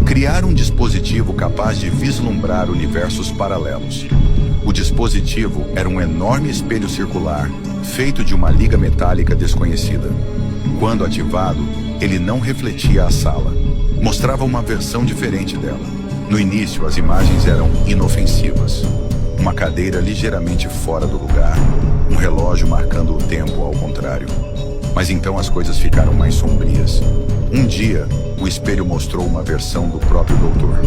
Criar um dispositivo capaz de vislumbrar universos paralelos. O dispositivo era um enorme espelho circular, feito de uma liga metálica desconhecida. Quando ativado, ele não refletia a sala. Mostrava uma versão diferente dela. No início, as imagens eram inofensivas. Uma cadeira ligeiramente fora do lugar, um relógio marcando o tempo ao contrário. Mas então as coisas ficaram mais sombrias. Um dia, o espelho mostrou uma versão do próprio doutor,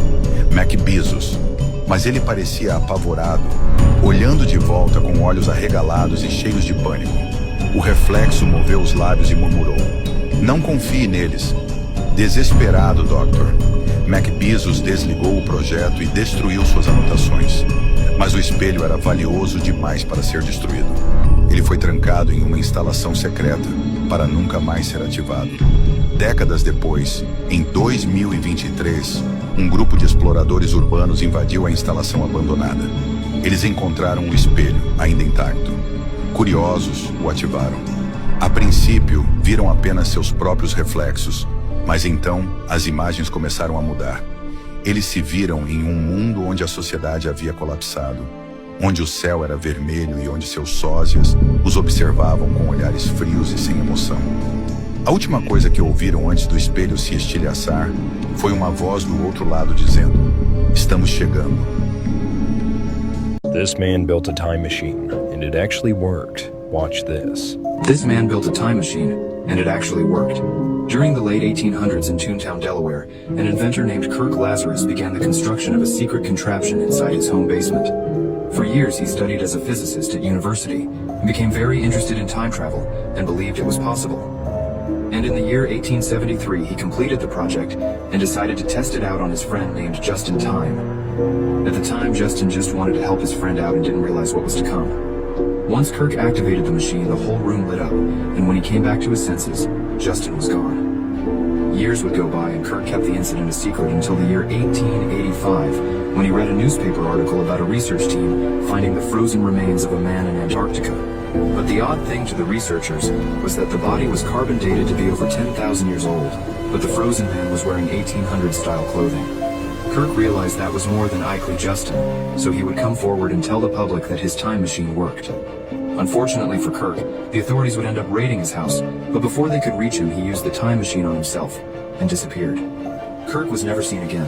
Bezos, mas ele parecia apavorado, olhando de volta com olhos arregalados e cheios de pânico. O reflexo moveu os lábios e murmurou: "Não confie neles." Desesperado, Dr. Bezos desligou o projeto e destruiu suas anotações. Mas o espelho era valioso demais para ser destruído. Ele foi trancado em uma instalação secreta para nunca mais ser ativado. Décadas depois, em 2023, um grupo de exploradores urbanos invadiu a instalação abandonada. Eles encontraram o espelho, ainda intacto. Curiosos, o ativaram. A princípio, viram apenas seus próprios reflexos, mas então as imagens começaram a mudar. Eles se viram em um mundo onde a sociedade havia colapsado, onde o céu era vermelho e onde seus sósias os observavam com olhares frios e sem emoção. A última coisa que ouviram antes do espelho se estilhaçar foi uma voz do outro lado dizendo: "Estamos chegando." This man built a time machine, and it actually worked. Watch this. This man built a time machine, and it actually worked. During the late 1800s in Toontown, Delaware, an inventor named Kirk Lazarus began the construction of a secret contraption inside his home basement. For years, he studied as a physicist at university and became very interested in time travel and believed it was possible. And in the year 1873, he completed the project and decided to test it out on his friend named Justin Time. At the time, Justin just wanted to help his friend out and didn't realize what was to come. Once Kirk activated the machine, the whole room lit up, and when he came back to his senses, Justin was gone. Years would go by and Kirk kept the incident a secret until the year 1885, when he read a newspaper article about a research team finding the frozen remains of a man in Antarctica. But the odd thing to the researchers was that the body was carbon dated to be over 10,000 years old, but the frozen man was wearing 1800s-style clothing. Kirk realized that was more than likely Justin, so he would come forward and tell the public that his time machine worked. Unfortunately for Kirk, the authorities would end up raiding his house, but before they could reach him, he used the time machine on himself and disappeared. Kirk was never seen again,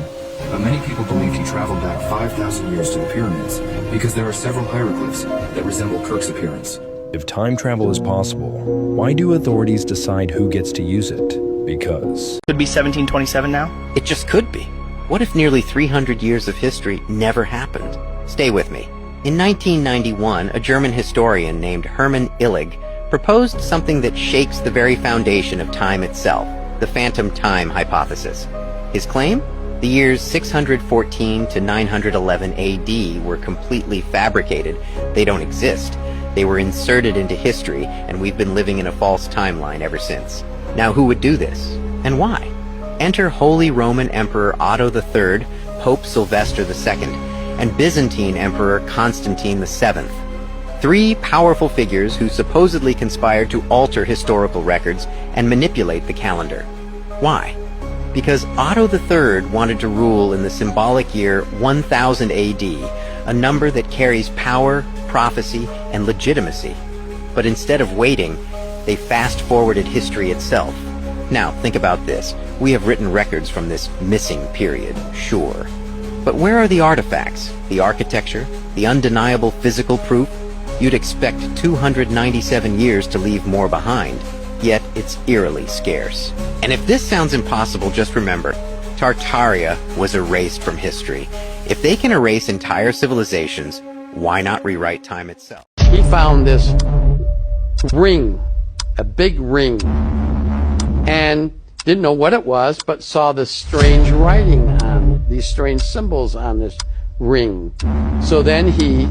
but many people believed he traveled back 5,000 years to the pyramids because there are several hieroglyphs that resemble Kirk's appearance. If time travel is possible, why do authorities decide who gets to use it? Because Could be 1727 now? It just could be. What if nearly 300 years of history never happened? Stay with me. In 1991, a German historian named Hermann Illig proposed something that shakes the very foundation of time itself, the phantom time hypothesis. His claim? The years 614 to 911 AD were completely fabricated. They don't exist. They were inserted into history, and we've been living in a false timeline ever since. Now, who would do this? And why? Enter Holy Roman Emperor Otto III, Pope Sylvester II, and Byzantine Emperor Constantine VII. Three powerful figures who supposedly conspired to alter historical records and manipulate the calendar. Why? Because Otto III wanted to rule in the symbolic year 1000 AD, a number that carries power, prophecy, and legitimacy. But instead of waiting, they fast-forwarded history itself. Now, think about this. We have written records from this missing period, sure. But where are the artifacts, the architecture, the undeniable physical proof? You'd expect 297 years to leave more behind, yet it's eerily scarce. And if this sounds impossible, just remember, Tartaria was erased from history. If they can erase entire civilizations, why not rewrite time itself? He found this ring, a big ring, and didn't know what it was, but saw this strange writing on the these strange symbols on this ring. So then he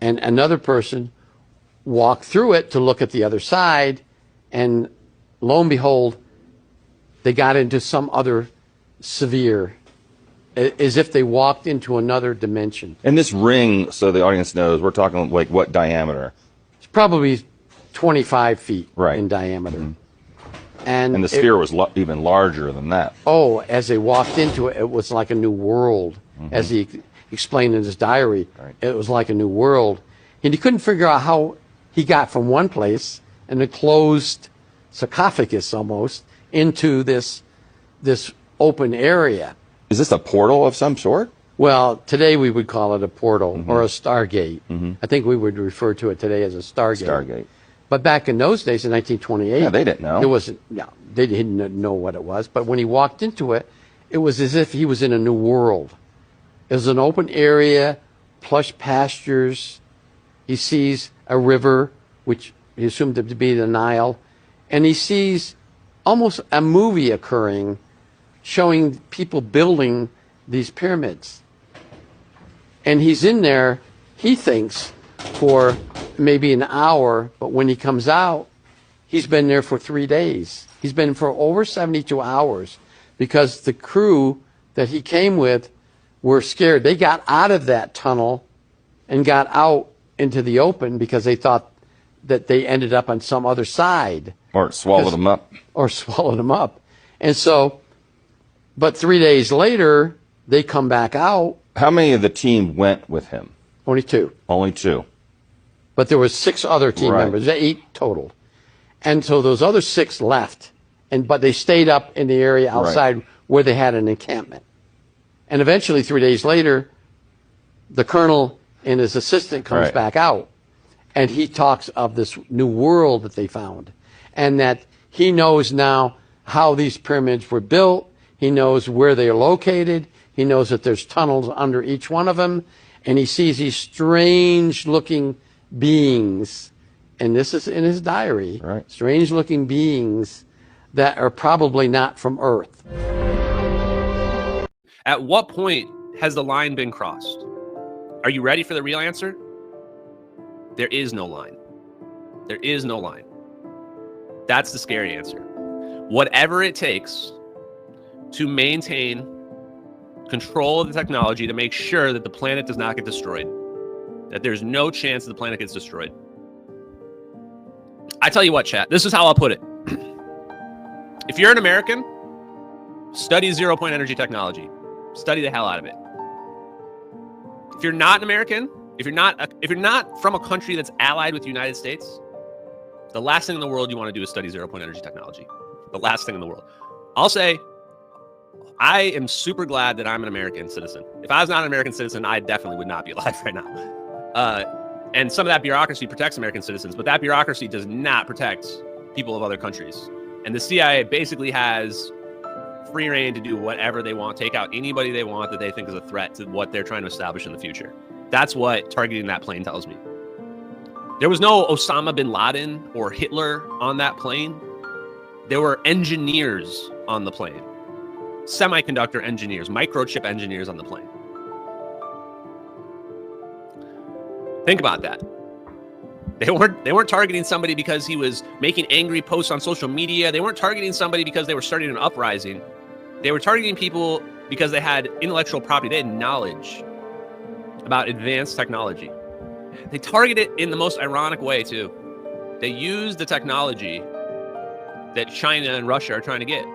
and another person walked through it to look at the other side, and lo and behold, they got into some other sphere, as if they walked into another dimension. And this ring, so the audience knows, we're talking like what diameter? It's probably 25 feet in diameter. Mm-hmm. And the sphere was even larger than that. Oh, as they walked into it, it was like a new world. Mm-hmm. As he explained in his diary, it was like a new world. And he couldn't figure out how he got from one place, an enclosed sarcophagus almost, into this open area. Is this a portal of some sort? Well, today we would call it a portal or a stargate. I think we would refer to it today as a stargate. Stargate. But back in those days, in 1928, yeah, they didn't know. There wasn't. No, they didn't know what it was. But when he walked into it, it was as if he was in a new world. It was an open area, plush pastures. He sees a river, which he assumed to be the Nile, and he sees almost a movie occurring, showing people building these pyramids. And he's in there, he thinks, for maybe an hour, but when he comes out, he's been there for 3 days. He's been for over 72 hours because the crew that he came with were scared. They got out of that tunnel and got out into the open because they thought that they ended up on some other side. Or swallowed them up. Or swallowed them up. And so, but 3 days later, they come back out. How many of the team went with him? Only 2. Only 2. But there were 6 other team members, 8 total. And so those other 6 left, but they stayed up in the area outside where they had an encampment. And eventually, 3 days later, the colonel and his assistant comes back out, and he talks of this new world that they found, and that he knows now how these pyramids were built. He knows where they are located. He knows that there's tunnels under each one of them, and he sees these strange-looking beings, and this is in his diary, strange-looking beings that are probably not from Earth. At what point has the line been crossed? Are you ready for the real answer? There is no line. There is no line. That's the scary answer. Whatever it takes to maintain control of the technology to make sure that the planet does not get destroyed, that there's no chance that the planet gets destroyed. I tell you what, chat, this is how I'll put it. If you're an American, study zero-point energy technology. Study the hell out of it. If you're not an American, if you're not from a country that's allied with the United States, the last thing in the world you want to do is study zero-point energy technology. The last thing in the world. I'll say, I am super glad that I'm an American citizen. If I was not an American citizen, I definitely would not be alive right now. And some of that bureaucracy protects American citizens, but that bureaucracy does not protect people of other countries. And the CIA basically has free reign to do whatever they want, take out anybody they want that they think is a threat to what they're trying to establish in the future. That's what targeting that plane tells me. There was no Osama bin Laden or Hitler on that plane. There were engineers on the plane. Semiconductor engineers, microchip engineers on the plane. Think about that. They weren't targeting somebody because he was making angry posts on social media. They weren't targeting somebody because they were starting an uprising. They were targeting people because they had intellectual property. They had knowledge about advanced technology. They target it in the most ironic way, too. They use the technology that China and Russia are trying to get.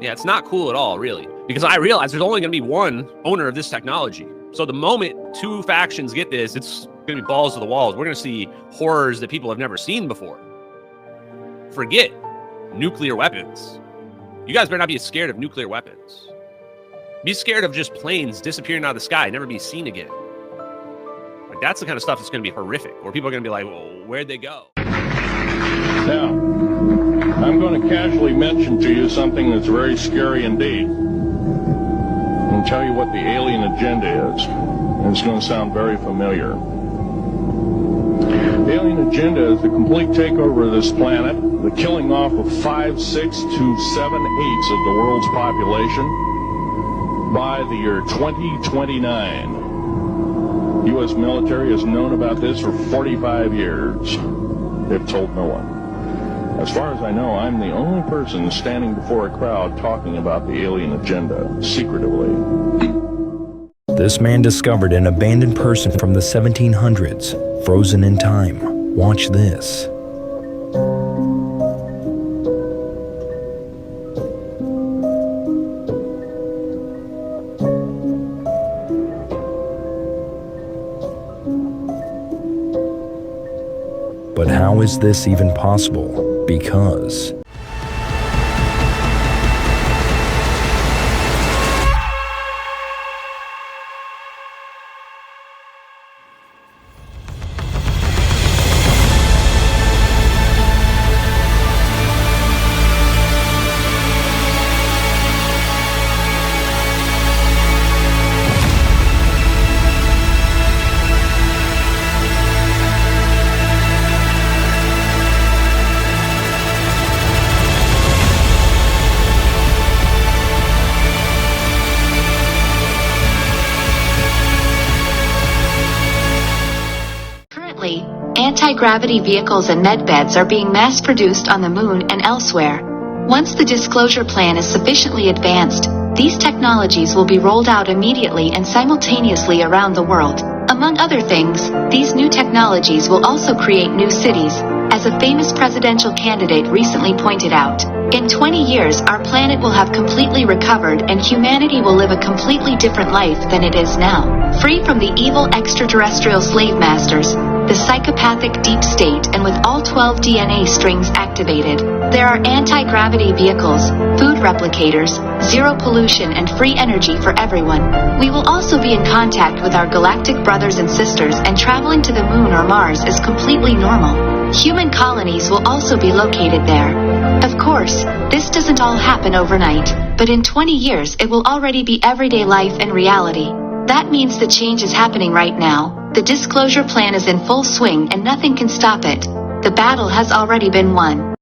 Yeah, it's not cool at all, really, because I realize there's only going to be one owner of this technology. So the moment 2 factions get this, it's going to be balls to the walls. We're going to see horrors that people have never seen before. Forget nuclear weapons. You guys better not be scared of nuclear weapons. Be scared of just planes disappearing out of the sky, never be seen again. Like, that's the kind of stuff that's going to be horrific, where people are going to be like, well, where'd they go? Now, I'm going to casually mention to you something that's very scary indeed. And tell you what the alien agenda is. And it's going to sound very familiar. The alien agenda is the complete takeover of this planet, the killing off of 5, 6 to 7/8 of the world's population, by the year 2029. U.S. military has known about this for 45 years. They've told no one. As far as I know, I'm the only person standing before a crowd talking about the alien agenda, secretively. This man discovered an abandoned person from the 1700s, frozen in time. Watch this. But how is this even possible? Because Anti-gravity vehicles and medbeds are being mass-produced on the moon and elsewhere. Once the disclosure plan is sufficiently advanced, these technologies will be rolled out immediately and simultaneously around the world. Among other things, these new technologies will also create new cities, as a famous presidential candidate recently pointed out. In 20 years, our planet will have completely recovered and humanity will live a completely different life than it is now. Free from the evil extraterrestrial slave masters, the psychopathic deep state, and with all 12 DNA strings activated. There are anti-gravity vehicles, food replicators, zero pollution, and free energy for everyone. We will also be in contact with our galactic brothers and sisters, and traveling to the moon or Mars is completely normal. Human colonies will also be located there. Of course, this doesn't all happen overnight, but in 20 years it will already be everyday life and reality. That means the change is happening right now. The disclosure plan is in full swing and nothing can stop it. The battle has already been won.